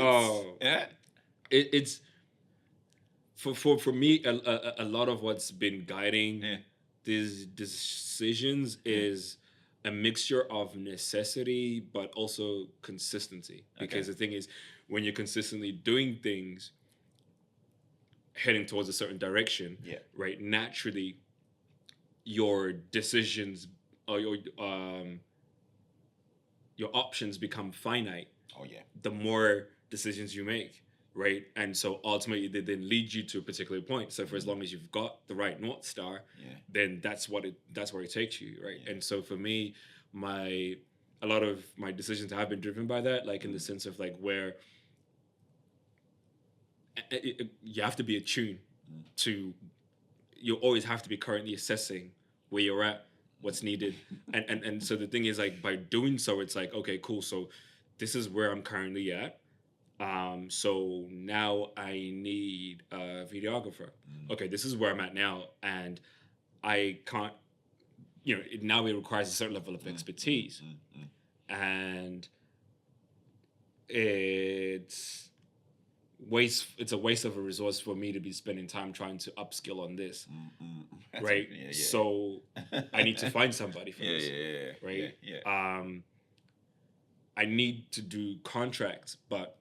for me a lot of what's been guiding these decisions is a mixture of necessity but also consistency. Because the thing is, when you're consistently doing things heading towards a certain direction, right, naturally your decisions or your options become finite. The more decisions you make, right? And so ultimately they then lead you to a particular point. So for as long as you've got the right North Star, then that's where it takes you, right? And so for me, a lot of my decisions have been driven by that, like in the sense of like where you have to be attuned to, you always have to be currently assessing where you're at, what's needed. And so the thing is, like, by doing so, it's like, okay, cool. So this is where I'm currently at. So now I need a videographer. Okay, this is where I'm at now. And I can't, now it requires a certain level of expertise. And it's a waste of a resource for me to be spending time trying to upskill on this, right? So I need to find somebody for this, right? I need to do contracts, but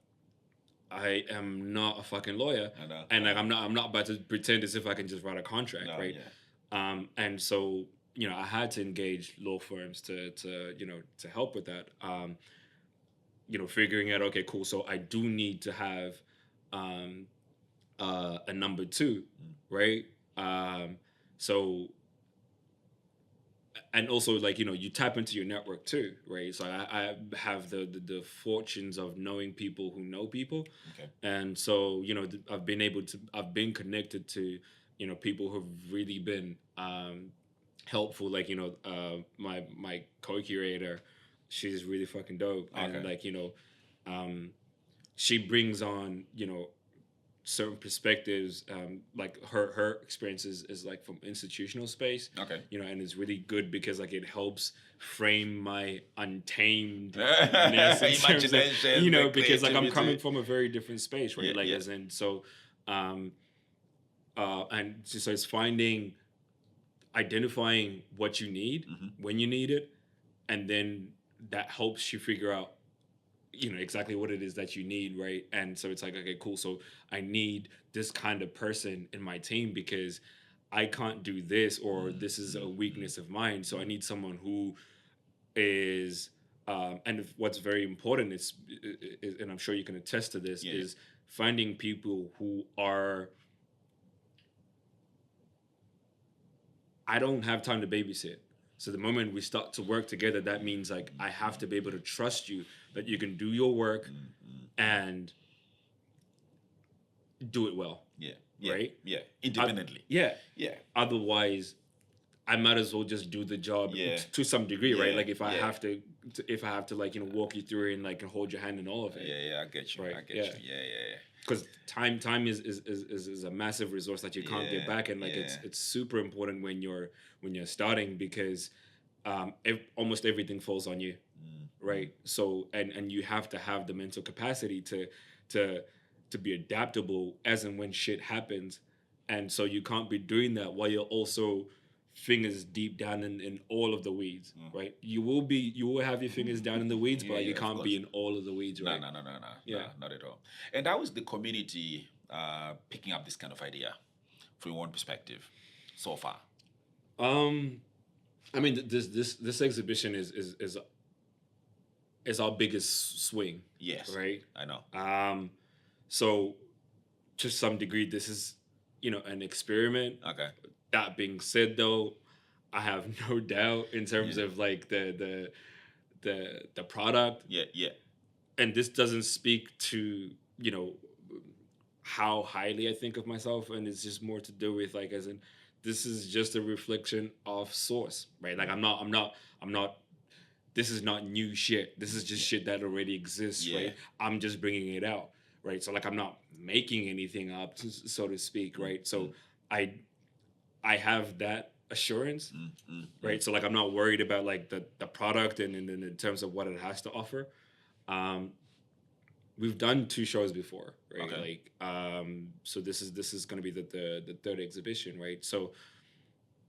I am not a fucking lawyer, and like I'm not about to pretend as if I can just write a contract, right? And so I had to engage law firms to help with that. Figuring out, okay, cool. So I do need to have a number two, right? So, and also, like, you tap into your network too, right? So I have the fortunes of knowing people who know people, and so I've been connected to people who've really been helpful. Like my co-curator, she's really fucking dope, and like she brings on certain perspectives, like her experiences is like from institutional space, and it's really good because like it helps frame my untamed imagination, because like I'm coming from a very different space, right? As in, so and so it's identifying what you need when you need it, and then that helps you figure out exactly what it is that you need, right? And so it's like, okay, cool. So I need this kind of person in my team because I can't do this, or this is a weakness of mine. So I need someone who is, and what's very important is, and I'm sure you can attest to this, is finding people who are, I don't have time to babysit. So the moment we start to work together, that means like I have to be able to trust you that you can do your work and do it well. Right? Independently. Otherwise, I might as well just do the job to some degree, right? Like if I have to like walk you through it and like hold your hand in all of it. I get you. Right? I get you. Because time is a massive resource that you can't get back, and like it's super important when you're starting, because almost everything falls on you, right? So and you have to have the mental capacity to to be adaptable as and when shit happens. And so you can't be doing that while you're also fingers deep down in all of the weeds, right? You will have your fingers down in the weeds, but you can't be in all of the weeds, right? No, not at all. And how is the community picking up this kind of idea from your own perspective so far? I mean, this exhibition is our biggest swing. Yes, right. I know. So to some degree, this is an experiment. Okay. That being said, though, I have no doubt in terms of like the product. Yeah. And this doesn't speak to how highly I think of myself, and it's just more to do with like as in this is just a reflection of source, right? Like I'm not. This is not new shit. This is just shit that already exists, right? I'm just bringing it out, right? So like I'm not making anything up, so to speak, right? So I have that assurance, right? So like I'm not worried about like the product and in terms of what it has to offer. We've done 2 shows before, right? Okay. Like so this is going to be the third exhibition, right? So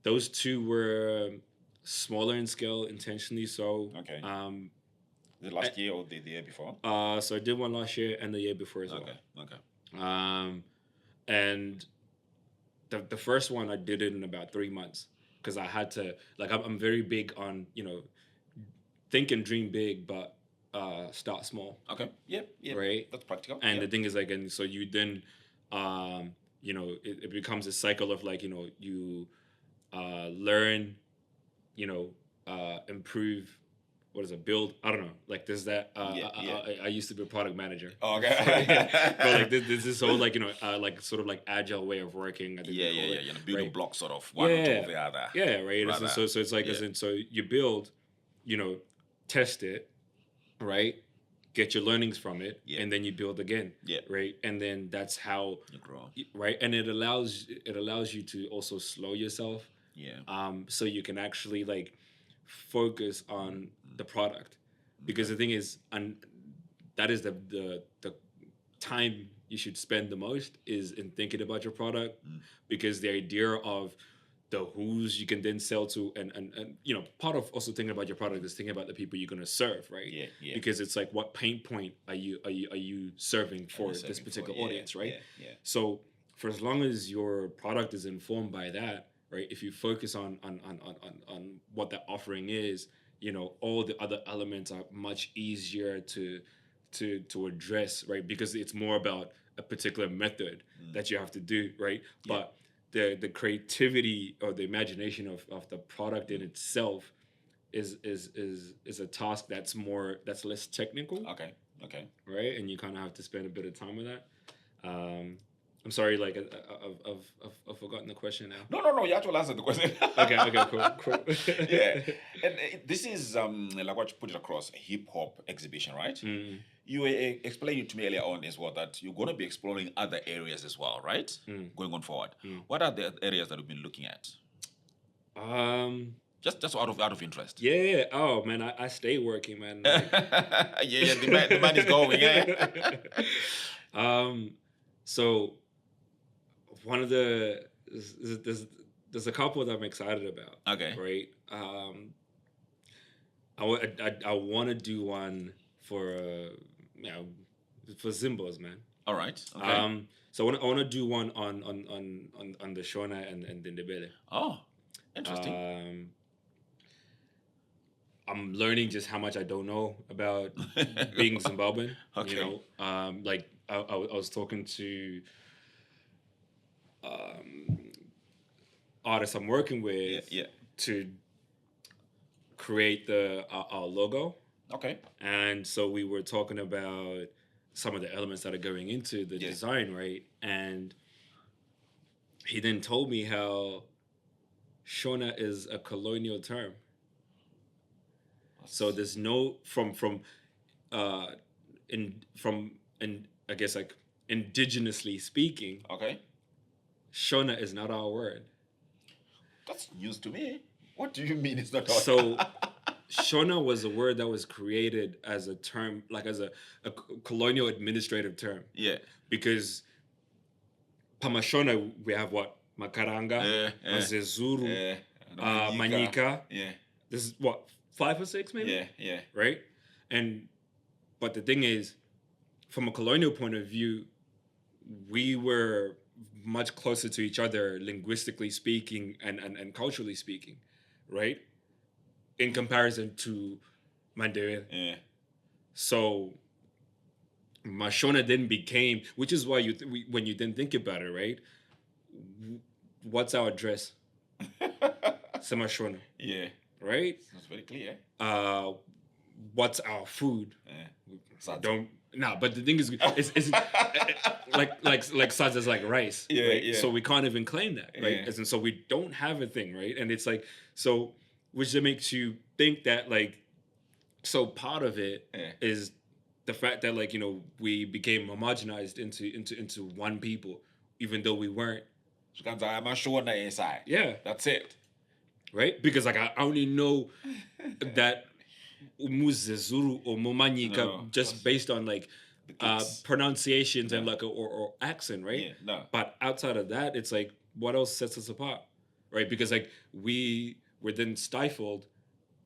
those 2 were smaller in scale, intentionally so. Okay. The last year or the year before? So I did one last year and the year before as well. Okay. And the first one I did it in about 3 months because I had to like I'm very big on think and dream big, but start small. Okay. Yep. Right. That's practical. And the thing is like, and so you then it becomes a cycle of like you learn, improve. What is it? Build? I don't know. Like there's that. I used to be a product manager. Oh, okay. But like this whole like like sort of like agile way of working. I think building blocks sort of one on top of the other. Yeah, right. So it's like as in so you build, test it, right? Get your learnings from it, and then you build again. Yeah. Right. And then that's how you grow. Right. And it allows you to also slow yourself. Yeah. So you can actually like focus on the product, because the thing is, and that is the time you should spend the most is in thinking about your product, because the idea of the who's you can then sell to and part of also thinking about your product is thinking about the people you're going to serve, right? Yeah. Because it's like what pain point are you serving for this particular audience, right? Yeah. So for as long as your product is informed by that, right? If you focus on what that offering is, all the other elements are much easier to address, right? Because it's more about a particular method that you have to do, right? But the creativity or the imagination of the product in itself is a task that's less technical. Okay. Right, and you kind of have to spend a bit of time with that. I'm sorry, like I've forgotten the question now. No. You actually answered the question. Okay, cool. Yeah, and this is like what you put it across, a hip hop exhibition, right? Mm. You were explaining to me earlier on as well that you're going to be exploring other areas as well, right? Going on forward. What are the areas that you've been looking at? Just out of interest. Yeah. Oh man, I stay working, man. Like, the man is going. Yeah. So one of there's a couple that I'm excited about. Okay. Right. I want to do one for Zimbos, man. All right. Okay. So I want to do one on the Shona and the Ndebele. Oh, interesting. I'm learning just how much I don't know about being Zimbabwean. Okay. Like I was talking to artists I'm working with to create our logo. Okay. And so we were talking about some of the elements that are going into the design, right? And he then told me how Shona is a colonial term. So there's no I guess like indigenously speaking. Okay. Shona is not our word. That's news to me. What do you mean it's not our So Shona was a word that was created as a term, like as a colonial administrative term, Yeah. because Pamashona we have what Makaranga, Mazezuru, Yeah. Manyika. Yeah. This is what 5 or 6 maybe. Yeah. Yeah. Right, and but the thing is, from a colonial point of view, we were much closer to each other linguistically speaking and culturally speaking, right? In comparison to Mandela. Yeah. So Mashona then became, which is why when you then think about it, right? What's our address? Samashona, Yeah. right? That's very clear. What's our food? Yeah. But the thing is, it's like such as like rice, Yeah, right? yeah. So we can't even claim that, right? Yeah. As in, so we don't have a thing, right? And it's like, so, which then makes you think that like, so part of it is the fact that like, you know, we became homogenized into one people, even though we weren't. I'm sure inside. Yeah, That's it. right? Because like I only know that Umuzezuru or Momanyika just based on like pronunciations and like or accent, right? Yeah, no. But outside of that, it's like what else sets us apart, right? Because like we were then stifled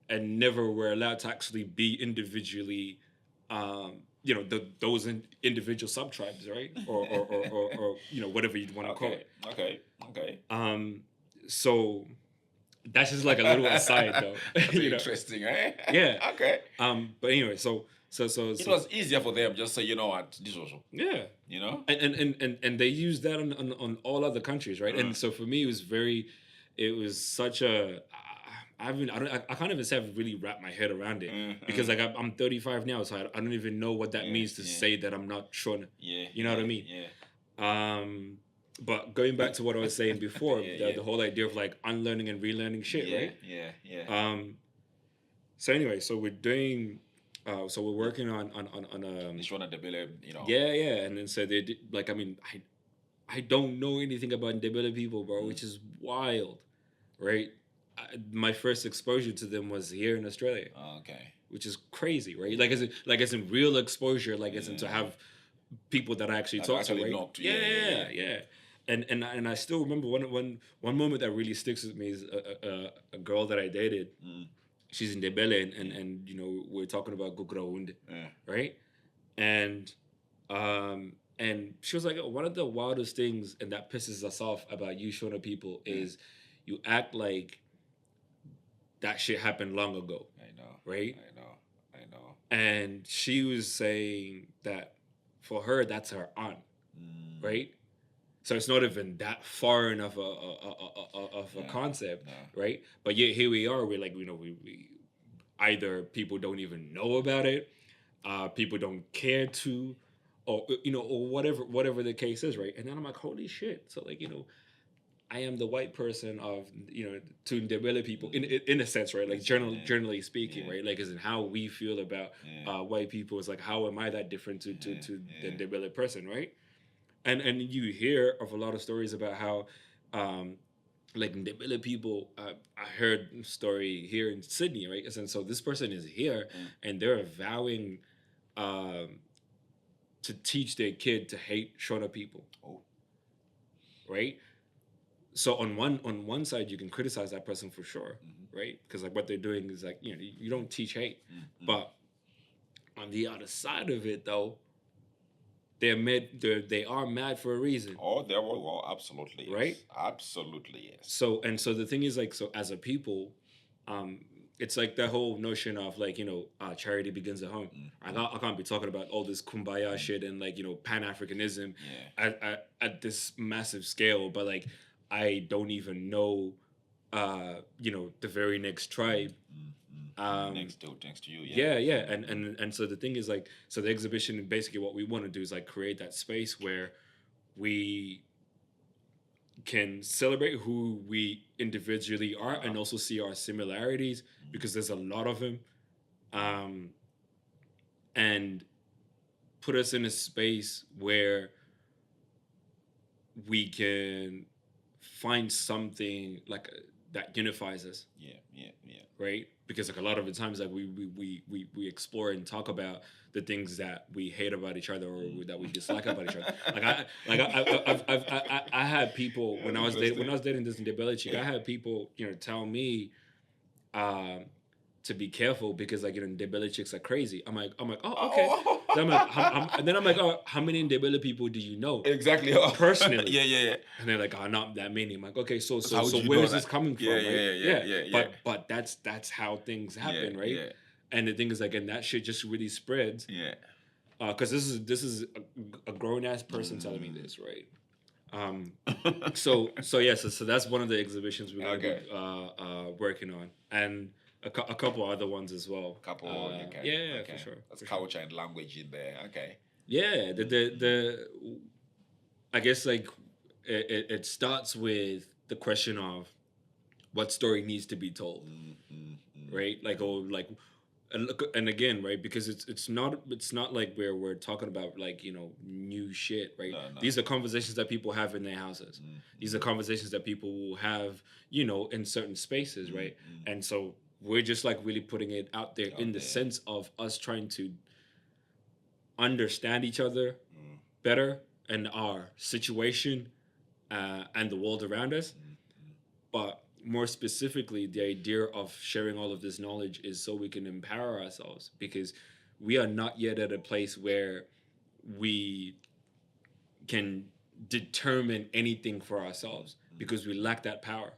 and never were allowed to actually be individually, you know, those individual sub tribes, right? Or you know whatever you want to call it. Okay. So that's just like a little aside, though. That's interesting, eh? Yeah. Okay. But anyway, so it was easier for them just say, you know what, this also. Yeah. You know? And they use that on all other countries, right? And so for me, it was such a I can't even say I've really wrapped my head around it because like I'm 35 now, so I don't even know what that means to say that I'm not Shona. Yeah. You know what I mean? Yeah. But going back to what I was saying before, the whole idea of like unlearning and relearning shit, right? Yeah. So anyway, so we're doing, so we're working on Shona Debele, you know. Yeah, and then so they did, like I don't know anything about Ndebele people, bro, which is wild, right? My first exposure to them was here in Australia. Okay. Which is crazy, right? Like as in real exposure, like as in to have people that I actually talk to, right? Yeah. And I still remember one moment that really sticks with me is a girl that I dated. She's in Ndebele, and you know we're talking about Gugraunde, right? And she was like, one of the wildest things, and that pisses us off about you Shona people is you act like that shit happened long ago. I know. Right? I know. And she was saying that for her, that's her aunt, right? So it's not even that far enough of a concept, right? But yet here we are. We're like, you know, we either people don't even know about it, people don't care to, or you know, or whatever the case is, right? And then I'm like, holy shit! So like, you know, I am the white person of, you know, to Ndebele people in a sense, right? Like generally speaking, right? Like as in how we feel about white people is like, how am I that different to the Ndebele person, right? And you hear of a lot of stories about how like Ndebele people, I heard a story here in Sydney, right? And so this person is here and they're vowing to teach their kid to hate Shona people. Right? So on one side you can criticize that person for sure, right? Because like what they're doing is like, you know, you don't teach hate. But on the other side of it though, they are mad for a reason. Well, absolutely. Yes. Right? Absolutely, yes. So the thing is like, so as a people, it's like that whole notion of like, you know, charity begins at home. I can't be talking about all this kumbaya shit and like, you know, Pan-Africanism at this massive scale, but like I don't even know, you know, the very next tribe. Next to you, yeah. And so the thing is like, so the exhibition, basically what we want to do is like create that space where we can celebrate who we individually are and also see our similarities because there's a lot of them, and put us in a space where we can find something like that unifies us, Yeah. right? Because like a lot of the times, like we explore and talk about the things that we hate about each other or that we dislike about each other. I had people when I was dating this Ndebele chick. I had people tell me to be careful because like Ndebele chicks are crazy. I'm like oh okay. Then I'm like oh, how many Ndebele people do you know Exactly. personally? Yeah. And they're like, oh, not that many. I'm like, okay, so how do you where know is this that? coming from, right? Yeah. But that's how things happen, right? Yeah. And the thing is, like, and that shit just really spreads. Yeah. Because this is a grown ass person telling me this, right? So that's one of the exhibitions we're gonna be working on, and a couple other ones as well. Okay. For sure. That's culture and language in there. Okay. Yeah, the I guess like it starts with the question of what story needs to be told, right? Like and again, right? Because it's not like we're talking about like new shit, right? No. These are conversations that people have in their houses. These are conversations that people will have, in certain spaces, right? And so we're just like really putting it out there in the sense of us trying to understand each other better and our situation and the world around us. But more specifically, the idea of sharing all of this knowledge is so we can empower ourselves, because we are not yet at a place where we can determine anything for ourselves because we lack that power,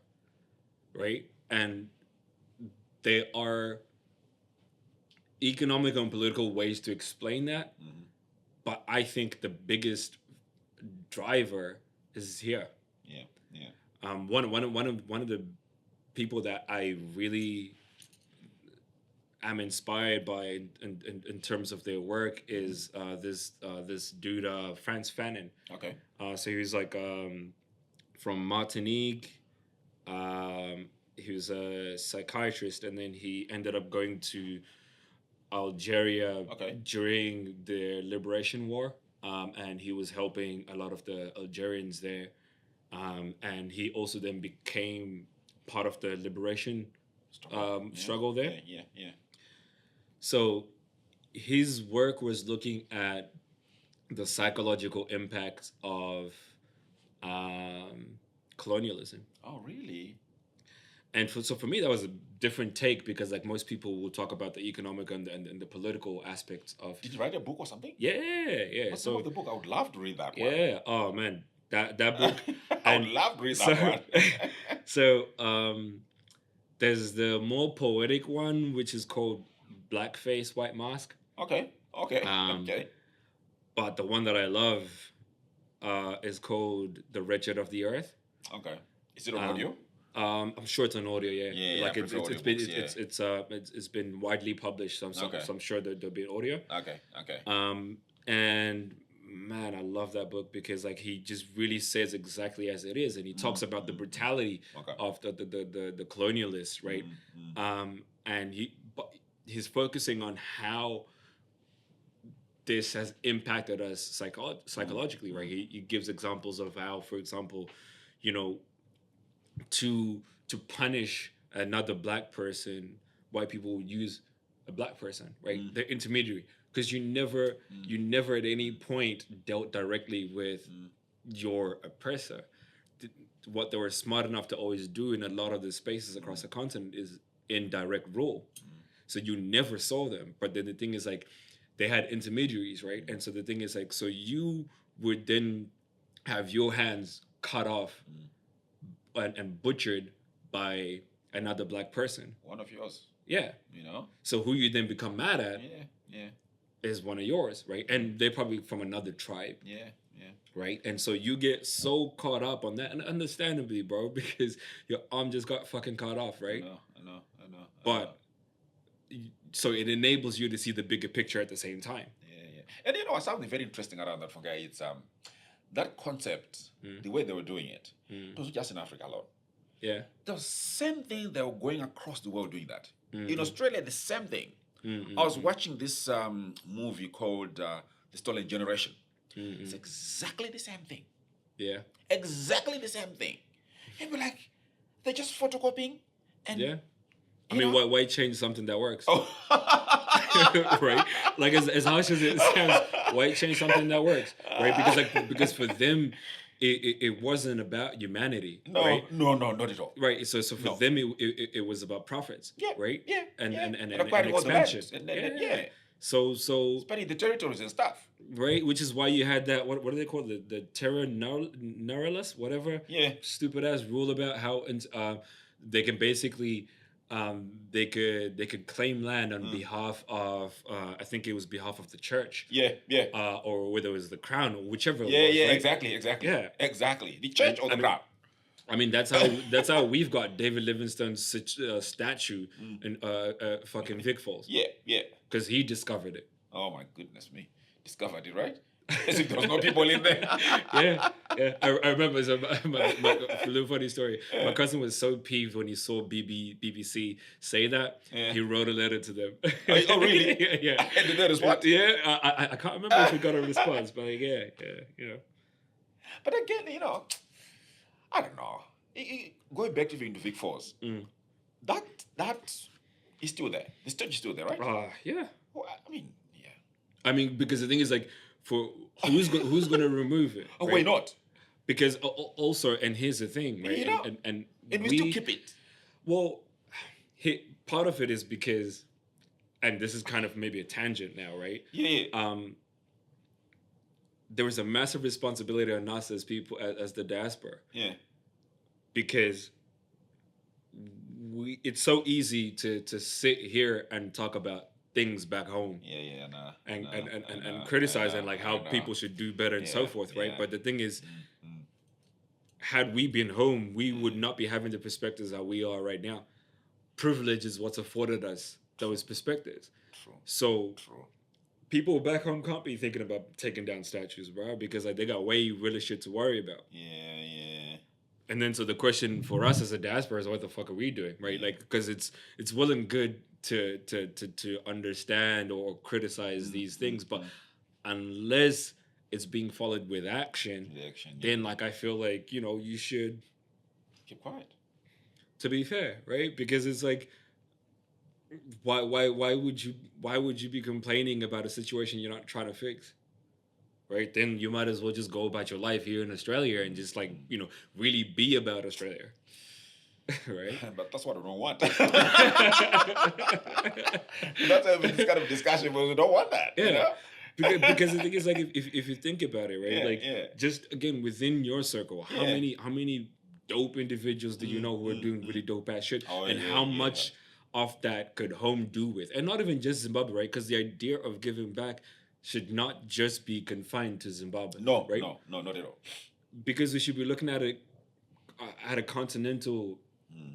right? And there are economic and political ways to explain that, but I think the biggest driver is here. Yeah. One of the people that I really am inspired by in terms of their work is this dude Frantz Fanon. Okay. So he was like from Martinique. He was a psychiatrist, and then he ended up going to Algeria during the Liberation War, and he was helping a lot of the Algerians there, and he also then became part of the liberation struggle there. Yeah. So his work was looking at the psychological impact of colonialism. Oh, really? And for me, that was a different take, because like most people will talk about the economic and the political aspects of. Did you write a book or something? Yeah. What's the name of the book? I would love to read that one. Yeah. Oh man, that book. I would love to read that one. So there's the more poetic one, which is called Blackface, White Mask. Okay. But the one that I love is called The Wretched of the Earth. Okay. Is it on audio? I'm sure it's on audio, yeah. Yeah, like it's been widely published, so I'm sure there'll be an audio. Okay. And man, I love that book because like he just really says exactly as it is, and he talks about the brutality of the colonialists, right? And he's focusing on how this has impacted us psychologically, right? He gives examples of how, for example, to punish another black person, white people would use a black person, right? They're intermediary, because you never at any point dealt directly with your oppressor. What they were smart enough to always do in a lot of the spaces across the continent is indirect rule. So you never saw them. But then the thing is, like, they had intermediaries, right? And so the thing is, like, so you would then have your hands cut off and butchered by another black person. One of yours. Yeah. So who you then become mad at is one of yours, right? And they're probably from another tribe. Yeah. Right? And so you get so caught up on that, and understandably, bro, because your arm just got fucking cut off, right? I know. But so it enables you to see the bigger picture at the same time. Yeah. And something very interesting around that, Fungai, it's that concept, the way they were doing it, it was just in Africa alone. Yeah. The same thing, they were going across the world doing that. In Australia, the same thing. I was watching this movie called The Stolen Generation. It's exactly the same thing. Yeah. Exactly the same thing. And we're like, they're just photocopying. And Yeah. I mean, why change something that works? Oh. Right? Like as harsh as it sounds, why change something that works? Right? Because for them, it wasn't about humanity. No, right? no, not at all. Right. So for No. them, it was about profits. Yeah. Right. Yeah. And yeah. and acquiring all the expansion. lands. Yeah. So Spreading the territories and stuff. right, which is why you had that what do they call it? The terra nullius, whatever. Yeah. Stupid ass rule about how they can basically they could claim land on behalf of I think it was behalf of the church. Yeah. Or whether it was the crown or whichever. Yeah. it was, Yeah. right? Exactly. Yeah. Exactly. The church or the crown. I mean, that's how we've got David Livingstone's statue in fucking Vic Falls. Yeah. Because he discovered it. Oh my goodness me! Discovered it, right? As if there was no people in there. yeah. I remember. So a little funny story. My cousin was so peeved when he saw BBC say that. Yeah. He wrote a letter to them. Oh really? yeah. And the notice what? Yeah. I can't remember if we got a response, but like, yeah. But again, I don't know. Going back to the Vic Falls, that is still there. The stage is still there, right? Yeah. Well, I mean, yeah. I mean, because the thing is, like, for who's going to remove it? Oh, right? why not? Because also, and here's the thing, right? And we still keep it. Well, part of it is because, and this is kind of maybe a tangent now, right? Yeah. There was a massive responsibility on us as people, as the diaspora. Yeah. Because it's so easy to sit here and talk about things back home. Yeah. And criticize and like how people should do better and so forth, right? Yeah. But the thing is, had we been home, we would not be having the perspectives that we are right now. Privilege is what's afforded us those perspectives. True. So people back home can't be thinking about taking down statues, bro, because like they got way really shit to worry about. Yeah. And then so the question for us as a diaspora is, what the fuck are we doing, right? Like, because it's well and good to understand or criticize these things, but unless it's being followed with action, then like I feel like you should keep quiet. To be fair, right? Because it's like, why would you be complaining about a situation you're not trying to fix? Right? Then you might as well just go about your life here in Australia and just like, really be about Australia. Right? But that's what I don't want. That's this kind of discussion, but we don't want that. Yeah. Because the thing is, like, if you think about it, right? Just again within your circle, how many dope individuals do you know who are doing really dope ass shit? How much of that could home do with? And not even just Zimbabwe, right? Because the idea of giving back should not just be confined to Zimbabwe. No, right? No, not at all. Because we should be looking at it at a continental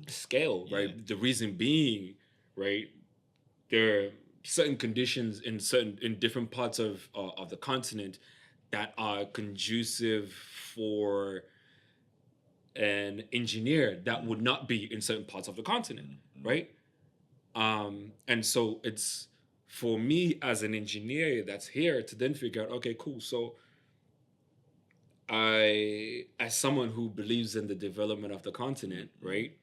scale, right? Yeah. The reason being, right, there are certain conditions in different parts of the continent that are conducive for an engineer that would not be in certain parts of the continent, right? And so it's for me as an engineer that's here to then figure out, okay, cool. So as someone who believes in the development of the continent, right,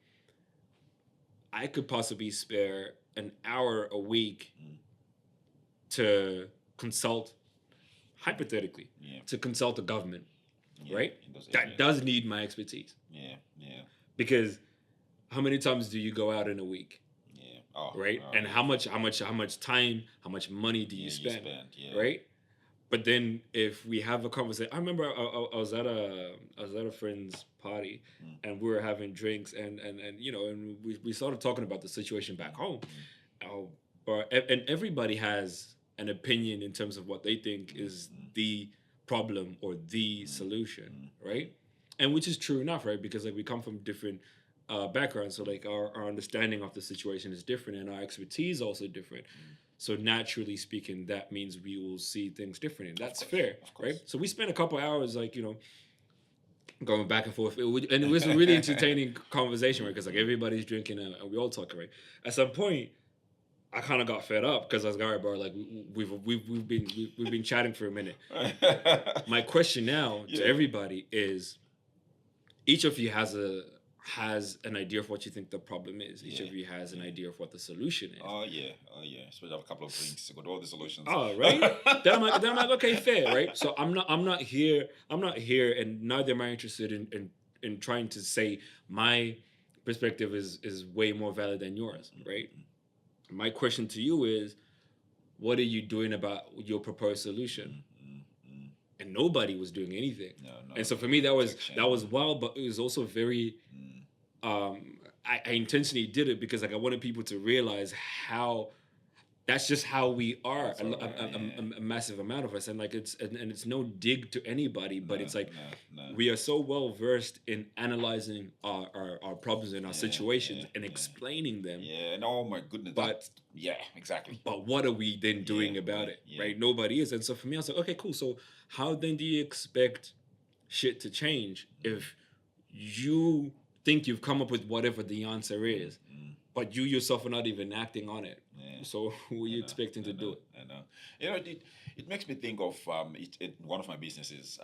I could possibly spare an hour a week to consult, hypothetically, to consult the government, right? That does need my expertise. Yeah. Because how many times do you go out in a week? Right? And how much time, how much money do you spend? Right? But then if we have a conversation, I remember I was at a friend's party and we were having drinks and we started talking about the situation back home. And everybody has an opinion in terms of what they think is the problem or the solution, right? And which is true enough, right? Because like we come from different backgrounds, so like our understanding of the situation is different and our expertise also different. So naturally speaking, that means we will see things different, and that's fair, right? So we spent a couple hours like going back and forth, and it was a really entertaining conversation, right? Because like everybody's drinking and we all talking, right? At some point, I kind of got fed up because I was like, all right, bro, like we've been chatting for a minute. My question now to everybody is, each of you has a has an idea of what you think the problem is. Each of you has an idea of what the solution is. Oh yeah. Especially have a couple of drinks, you got all the solutions. Oh, right. then I'm like, okay, fair, right? So I'm not here, and neither am I interested in trying to say my perspective is way more valid than yours, right? My question to you is, what are you doing about your proposed solution? And nobody was doing anything. No, and so for me, that was wild, but it was also very. I intentionally did it because like I wanted people to realize how that's just how we are. A massive amount of us, and like it's no dig to anybody, but it's like we are so well versed in analyzing our problems and our situations and explaining them. Yeah, and oh my goodness. But exactly. But what are we then doing about it? Right? Nobody is. And so for me, I was like, okay, cool. So how then do you expect shit to change if you think you've come up with whatever the answer is, but you yourself are not even acting on it? So who are you expecting to do it? I know. You know, it makes me think of one of my businesses.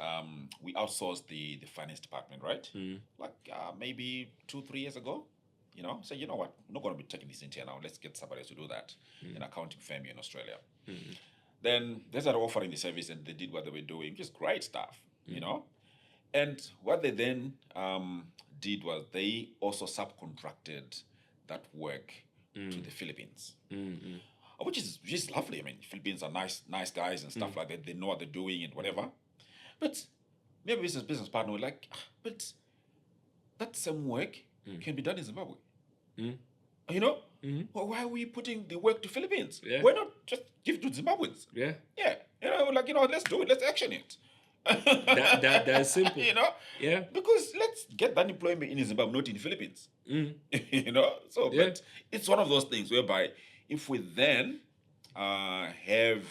We outsourced the finance department, right? Like maybe 2-3 years ago. You know, say, you know what, I'm not going to be taking this into here now. Let's get somebody else to do that. An accounting firm here in Australia. Then they started offering the service, and they did what they were doing, just great stuff, you know. And what they then did was they also subcontracted that work to the Philippines, which is lovely. I mean, Philippines are nice guys and stuff like that. They know what they're doing and whatever. But maybe business partner were like, but that same work can be done in Zimbabwe. You know? Well, why are we putting the work to Philippines? Why not just give it to Zimbabweans? Yeah. You know, like, you know, let's do it. Let's action it. That's simple. You know? Yeah. Because let's get that employment in Zimbabwe, not in the Philippines. You know? So, but it's one of those things whereby if we then have,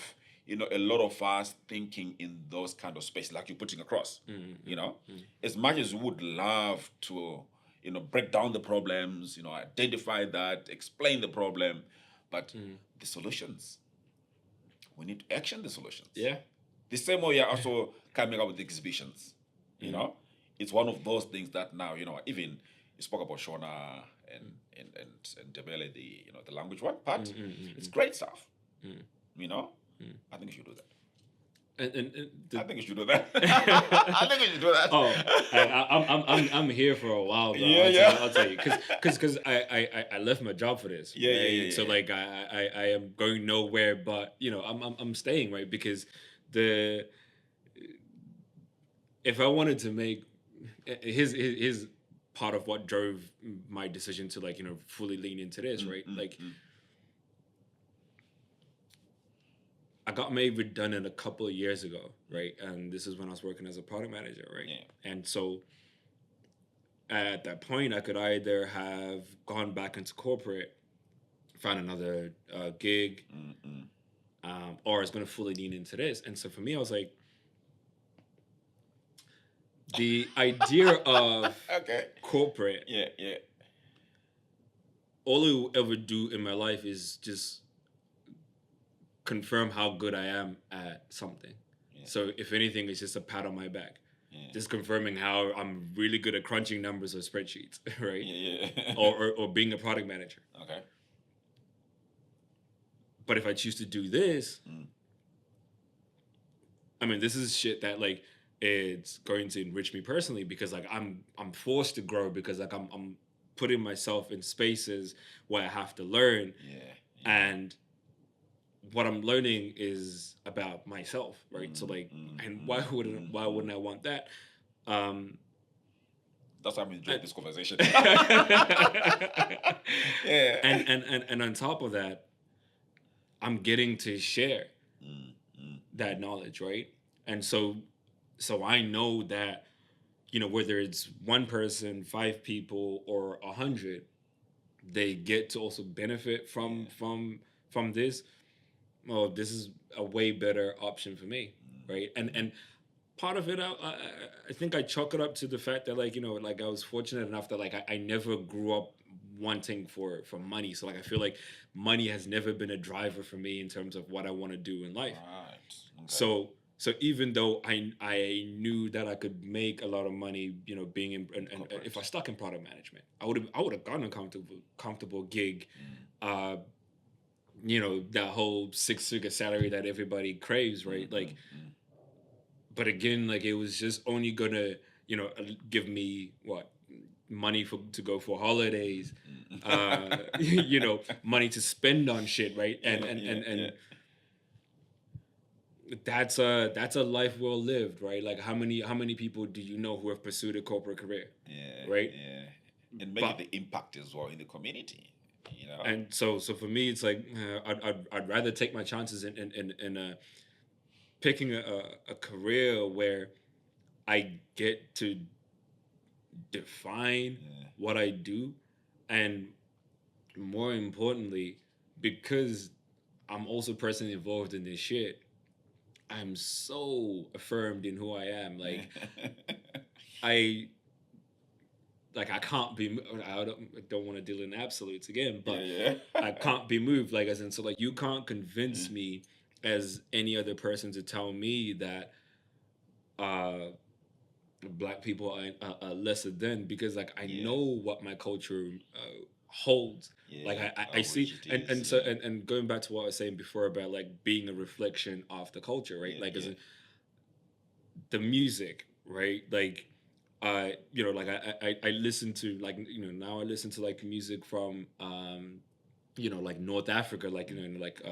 you know, a lot of us thinking in those kind of spaces, like you're putting across, you know, as much as we would love to, you know, break down the problems, you know, identify that, explain the problem, but the solutions, we need to action the solutions. Yeah. The same way you're also coming up with exhibitions, you know, it's one of those things that now, you know, even you spoke about Shona and Debele, the, you know, the language one part, it's great stuff, you know. I think you should do that. I think you should do that. I think you should do that. Oh, I'm here for a while, bro. I'll tell you, because I left my job for this. So like I am going nowhere, but you know I'm staying, right? Because if I wanted to make his part of what drove my decision to like, you know, fully lean into this, right? Like. I got made redundant a couple of years ago, right? And this is when I was working as a product manager, right? And so at that point, I could either have gone back into corporate, found another gig, or I was going to fully lean into this. And so for me, I was like, the idea of corporate, all it will ever do in my life is just confirm how good I am at something. So if anything, it's just a pat on my back. Just confirming how I'm really good at crunching numbers or spreadsheets, right? Or being a product manager. Okay. But if I choose to do this, I mean, this is shit that like it's going to enrich me personally because like I'm forced to grow because like I'm putting myself in spaces where I have to learn. And what I'm learning is about myself, right? So like, and why wouldn't I want that? That's why I'm enjoying this conversation. And on top of that, I'm getting to share that knowledge, right? And so I know that, you know, whether it's one person, 5 people, or 100, they get to also benefit from this. Well, this is a way better option for me, right? And part of it, I think I chalk it up to the fact that, like, you know, like I was fortunate enough that like I never grew up wanting for money. So like I feel like money has never been a driver for me in terms of what I want to do in life. Right. Okay. So even though I knew that I could make a lot of money, you know, being in and if I stuck in product management, I would have gotten a comfortable gig, uh, you know, that whole 6-figure salary that everybody craves, right? Like, but again, like it was just only gonna, you know, give me what money for to go for holidays, you know, money to spend on shit, right? And that's a life well lived, right? Like how many people do you know who have pursued a corporate career, Yeah, right? yeah, and making the impact as well in the community, you know. And so for me, it's like I'd rather take my chances in picking a career where I get to define what I do, and more importantly, because I'm also personally involved in this shit, I'm so affirmed in who I am. Like I I can't be. I don't want to deal in absolutes again, but Yeah, I can't be moved. Like as in, so like you can't convince me as any other person to tell me that uh black people are lesser than, because like I know what my culture holds. Like yeah, I how see, rich it and is. so Yeah, and going back to what I was saying before about like being a reflection of the culture, right? yeah, Like as yeah. in the music, right? Like you know, like I listen to, like, you know, now I listen to like music from you know, like North Africa, like, you know, like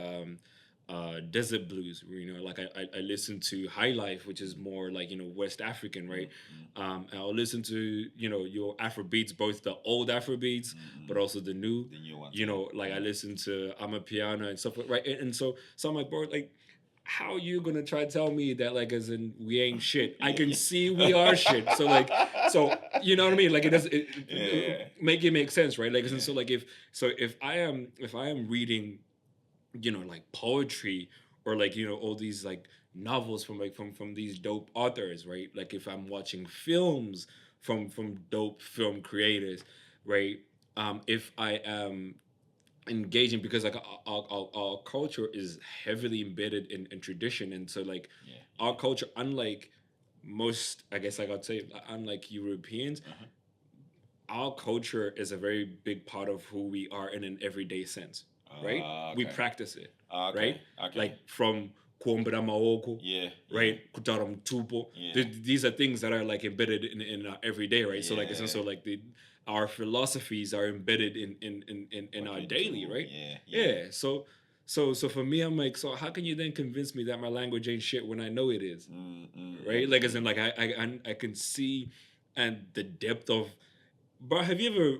desert blues, you know, like I listen to high life, which is more like, you know, West African, right? And I'll listen to, you know, your Afro beats, both the old Afro beats but also the new, The new ones, you know, like I listen to I'm a piano and stuff, right? And so I'm like, bro, like how you gonna try to tell me that, like, as in we ain't shit? I can see we are shit. So like, so you know what I mean? Like it does yeah, make it make sense, right? Like, and so like if I am reading, you know, like poetry, or like, you know, all these like novels from like from these dope authors, right? Like if I'm watching films from dope film creators, right? If I am engaging, because like our culture is heavily embedded in tradition, and so like our culture, unlike most, I guess, like I'd say, unlike Europeans, our culture is a very big part of who we are in an everyday sense, right? We Okay. practice it, Okay. right? Okay. Like from kuombra maoko, Yeah. right? Kutaram tupo. Yeah. These are things that are like embedded in our everyday, right? So like it's Yeah. also like our philosophies are embedded in What our we daily, do. right? Yeah. Yeah. Yeah. So for me, I'm like, so how can you then convince me that my language ain't shit when I know it is, right? Like as in, like I can see, and the depth of, bro. Have you ever,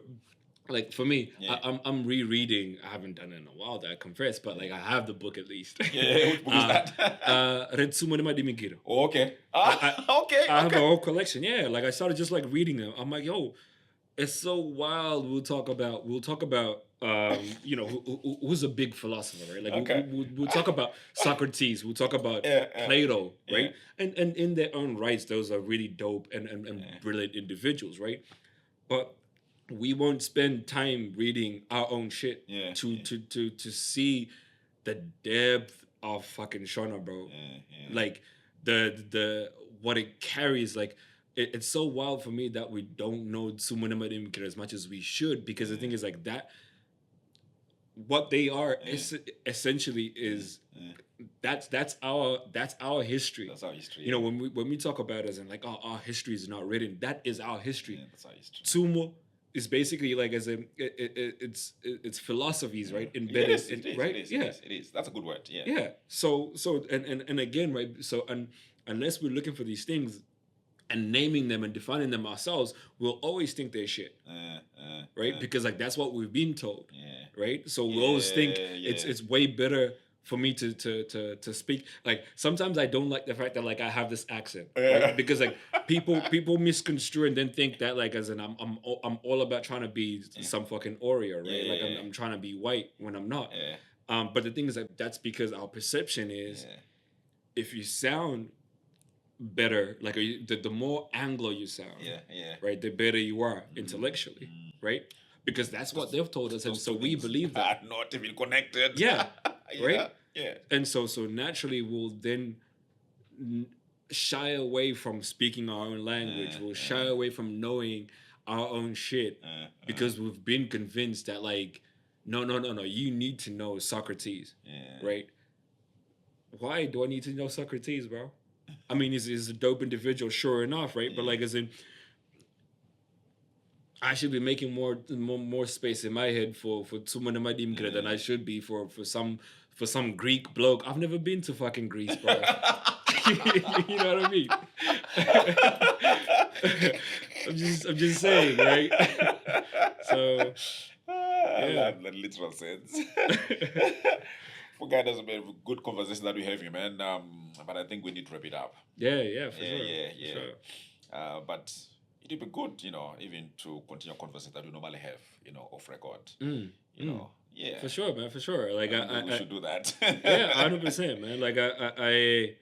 like, for me, Yeah. I'm rereading. I haven't done it in a while, that I confess, but like I have the book at least. Yeah. Which book is that? Retsumo de Madimikiro. Oh, okay. Okay. I have a Okay. whole collection. Yeah, like I started just like reading them. I'm like, yo, it's so wild. We'll talk about you know, who's a big philosopher, right? Like Okay. we'll talk about Socrates. We'll talk about Yeah. Plato, Yeah. right? And in their own rights, those are really dope and brilliant individuals, right? But we won't spend time reading our own shit Yeah. to see the depth of fucking Shona, bro. Yeah. Like the what it carries, like it's so wild for me that we don't know Sumunamadim as much as we should, because the thing is like that what they are essentially is that's our history. That's our history. You know, when we talk about it as in like, oh, our history is not written, that is our history. Yeah, that's our history. Sumo is basically like as in it's philosophies, right? Embedded, It is. right? It is. Yeah, It is. That's a good word. Yeah. yeah. So and again, right? So unless we're looking for these things and naming them and defining them ourselves, we'll always think they're shit, right? Because like that's what we've been told, right? So we always think it's way better for me to speak. Like sometimes I don't like the fact that like I have this accent, right? Because like people misconstrue and then think that like as in I'm all about trying to be some fucking Oreo, right? Like I'm trying to be white when I'm not. But the thing is that that's because our perception is if you sound better, like the more Anglo you sound, right, the better you are intellectually, right? Because that's what they've told us, and so we believe that. Are not even connected. Yeah, right. Yeah. And so naturally we'll then shy away from speaking our own language. We'll shy away from knowing our own shit because we've been convinced that like, no, you need to know Socrates, right? Why do I need to know Socrates, bro? I mean, he's a dope individual, sure enough, right? But like, as in, I should be making more space in my head for someone than I should be for some Greek bloke. I've never been to fucking Greece, bro. You know what I mean? I'm just saying, right? So that literal sense. Fungai, that's a very good conversation that we're having, man. But I think we need to wrap it up. Yeah, for sure. For sure. But it'd be good, even to continue conversations that we normally have, off record. Yeah. For sure, man. For sure. Like we should do that. Yeah, 100%, man. Like I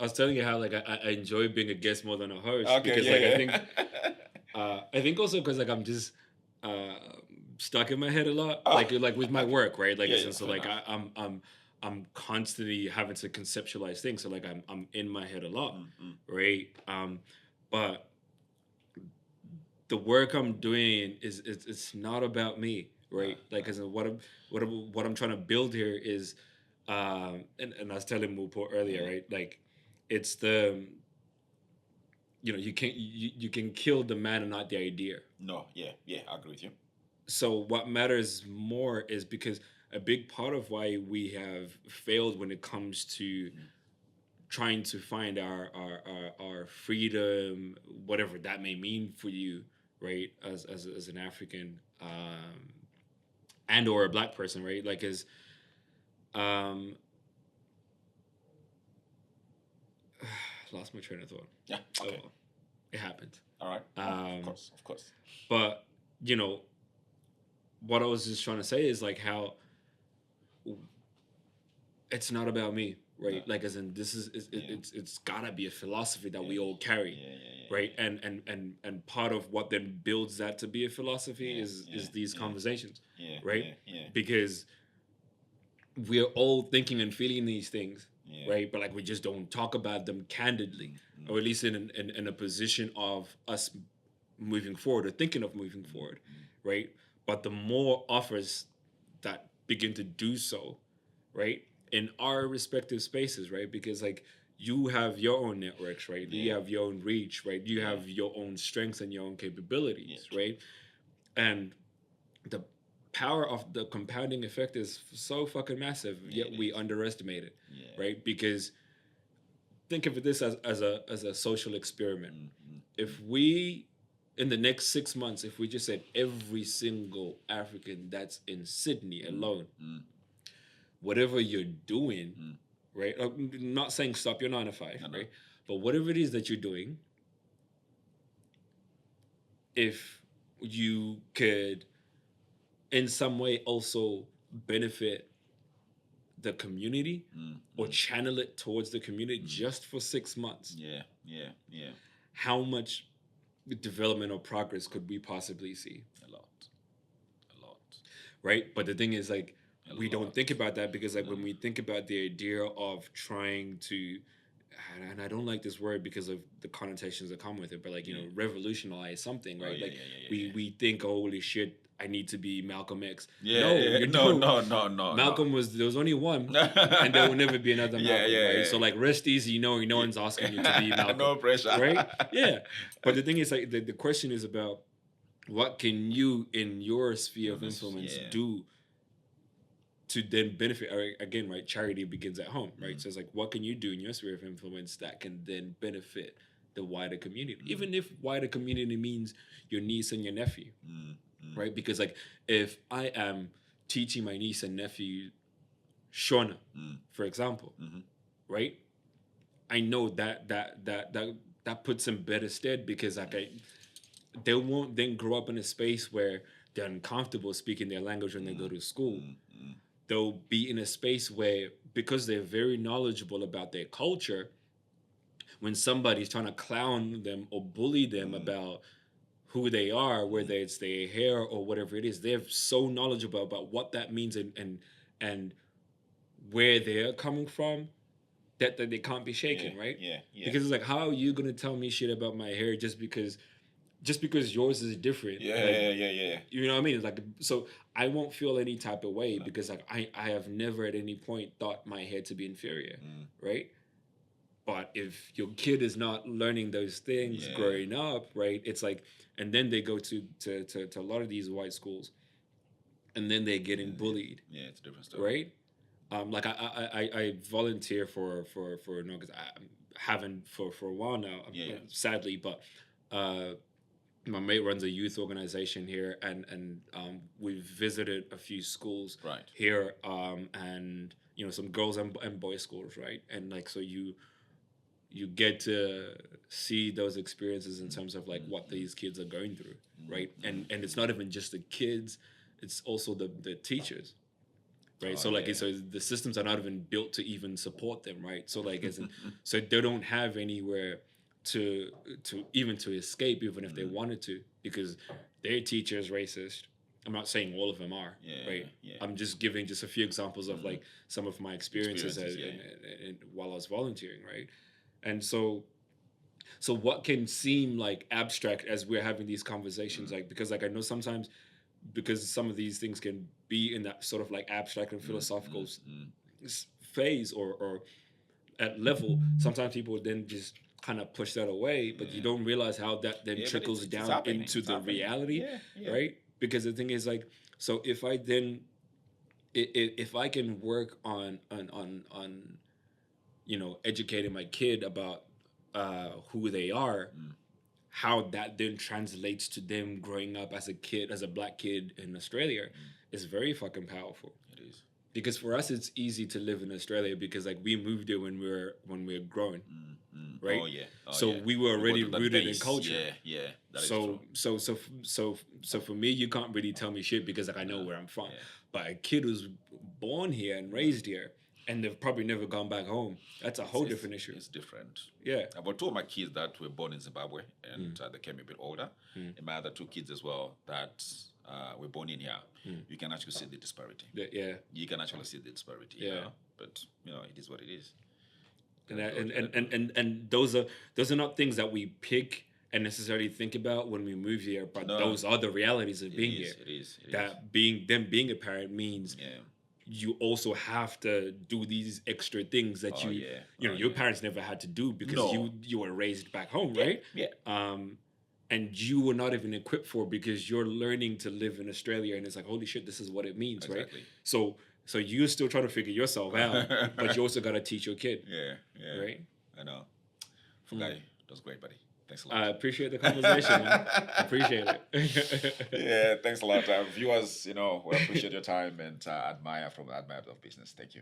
was telling you how like I enjoy being a guest more than a host because I think also because like I'm just stuck in my head a lot, like with my work, right? Like so like I'm constantly having to conceptualize things, so like I'm in my head a lot, right? But the work I'm doing is it's not about me, right? Like as in what I'm trying to build here is and I was telling Muport earlier, right? Like it's the you can kill the man and not the idea. No, I agree with you. So what matters more is because a big part of why we have failed when it comes to trying to find our freedom, whatever that may mean for you, right? As an African and or a Black person, right? Like is lost my train of thought. Yeah. Okay. Oh, it happened. All right. Of course. But what I was just trying to say is like how it's not about me, right? Like as in this is it's gotta be a philosophy that we all carry, right? And part of what then builds that to be a philosophy is these conversations, right? Because we're all thinking and feeling these things, right? But like we just don't talk about them candidly, or at least in a position of us moving forward or thinking of moving forward, right? But the more offers that begin to do so, right, in our respective spaces, right, because like you have your own networks, right, you have your own reach, right, you have your own strengths and your own capabilities, right, and the power of the compounding effect is so fucking massive, yet we underestimate it, right, because think of this as a social experiment. If we in the next 6 months, if we just said every single African that's in Sydney alone, whatever you're doing, right? I'm not saying stop your 9 to 5, right? But whatever it is that you're doing, if you could in some way also benefit the community or channel it towards the community just for 6 months. How much development or progress could we possibly see? A lot, right? But the thing is, like, we don't think about that because, like, when we think about the idea of trying to, and I don't like this word because of the connotations that come with it, but like, revolutionize something, right? We think, oh, holy shit, I need to be Malcolm X. No. Malcolm there was only one, and there will never be another Malcolm, right? So like, rest easy, no one's asking you to be Malcolm. No pressure, right? Yeah, but the thing is, like, the question is about what can you in your sphere of influence do to then benefit, again, right? Charity begins at home, right? So it's like, what can you do in your sphere of influence that can then benefit the wider community, even if wider community means your niece and your nephew. Right? Because like if I am teaching my niece and nephew Shona, for example, right? I know that puts them better stead because like they won't then grow up in a space where they're uncomfortable speaking their language when they go to school. They'll be in a space where, because they're very knowledgeable about their culture, when somebody's trying to clown them or bully them about who they are, whether it's their hair or whatever it is, they're so knowledgeable about what that means and where they're coming from, that they can't be shaken, right? Yeah. Because it's like, how are you gonna tell me shit about my hair just because yours is different? Yeah. You know what I mean? It's like, so I won't feel any type of way because like I have never at any point thought my hair to be inferior, right? But if your kid is not learning those things growing up, right? It's like, and then they go to a lot of these white schools, and then they're getting bullied. Yeah, it's a different story. Right? Like I volunteer for no, because I haven't for a while now, sadly, but my mate runs a youth organization here, and we've visited a few schools here, and you know, some girls and boys schools, right? And like, so you get to see those experiences in terms of like what these kids are going through, right? And it's not even just the kids, it's also the teachers, right? So like, so the systems are not even built to even support them, right? So like, as in, so they don't have anywhere to even to escape, even if they wanted to, because their teacher is racist. I'm not saying all of them are, right? I'm just giving just a few examples of like some of my experiences while I was volunteering, right? And so what can seem like abstract as we're having these conversations, like, because like I know sometimes, because some of these things can be in that sort of like abstract and philosophical phase or at level, sometimes people then just kind of push that away, but you don't realize how that then trickles down into the reality, right? Because the thing is like, so if I then if I can work on you know, educating my kid about who they are, how that then translates to them growing up as a kid, as a black kid in Australia, is very fucking powerful. It is. Because for us, it's easy to live in Australia because like we moved here when we were growing, right? Oh yeah. So we were already rooted in culture. Yeah. That is So true. so for me, you can't really tell me shit because like I know where I'm from. But a kid who's born here and raised here, and they've probably never gone back home, that's a whole different issue. It's different. Yeah. About two of my kids that were born in Zimbabwe and they came a bit older, and my other two kids as well that were born in here, you can actually see the disparity. Yeah. You can actually see the disparity. Yeah. You know? But you know, it is what it is. And those are not things that we pick and necessarily think about when we move here, but those are the realities of being here. It is. That being a parent means you also have to do these extra things that you know your parents never had to do because you were raised back home, right? And you were not even equipped for, because you're learning to live in Australia, and it's like, holy shit, this is what it means, right? So you're still trying to figure yourself out, but you also got to teach your kid. Yeah. Right? I know. Fungai, that was great, buddy. Thanks a lot. I appreciate the conversation, man. Appreciate it. Yeah, thanks a lot. Viewers, you know, we appreciate your time and admire of business. Thank you.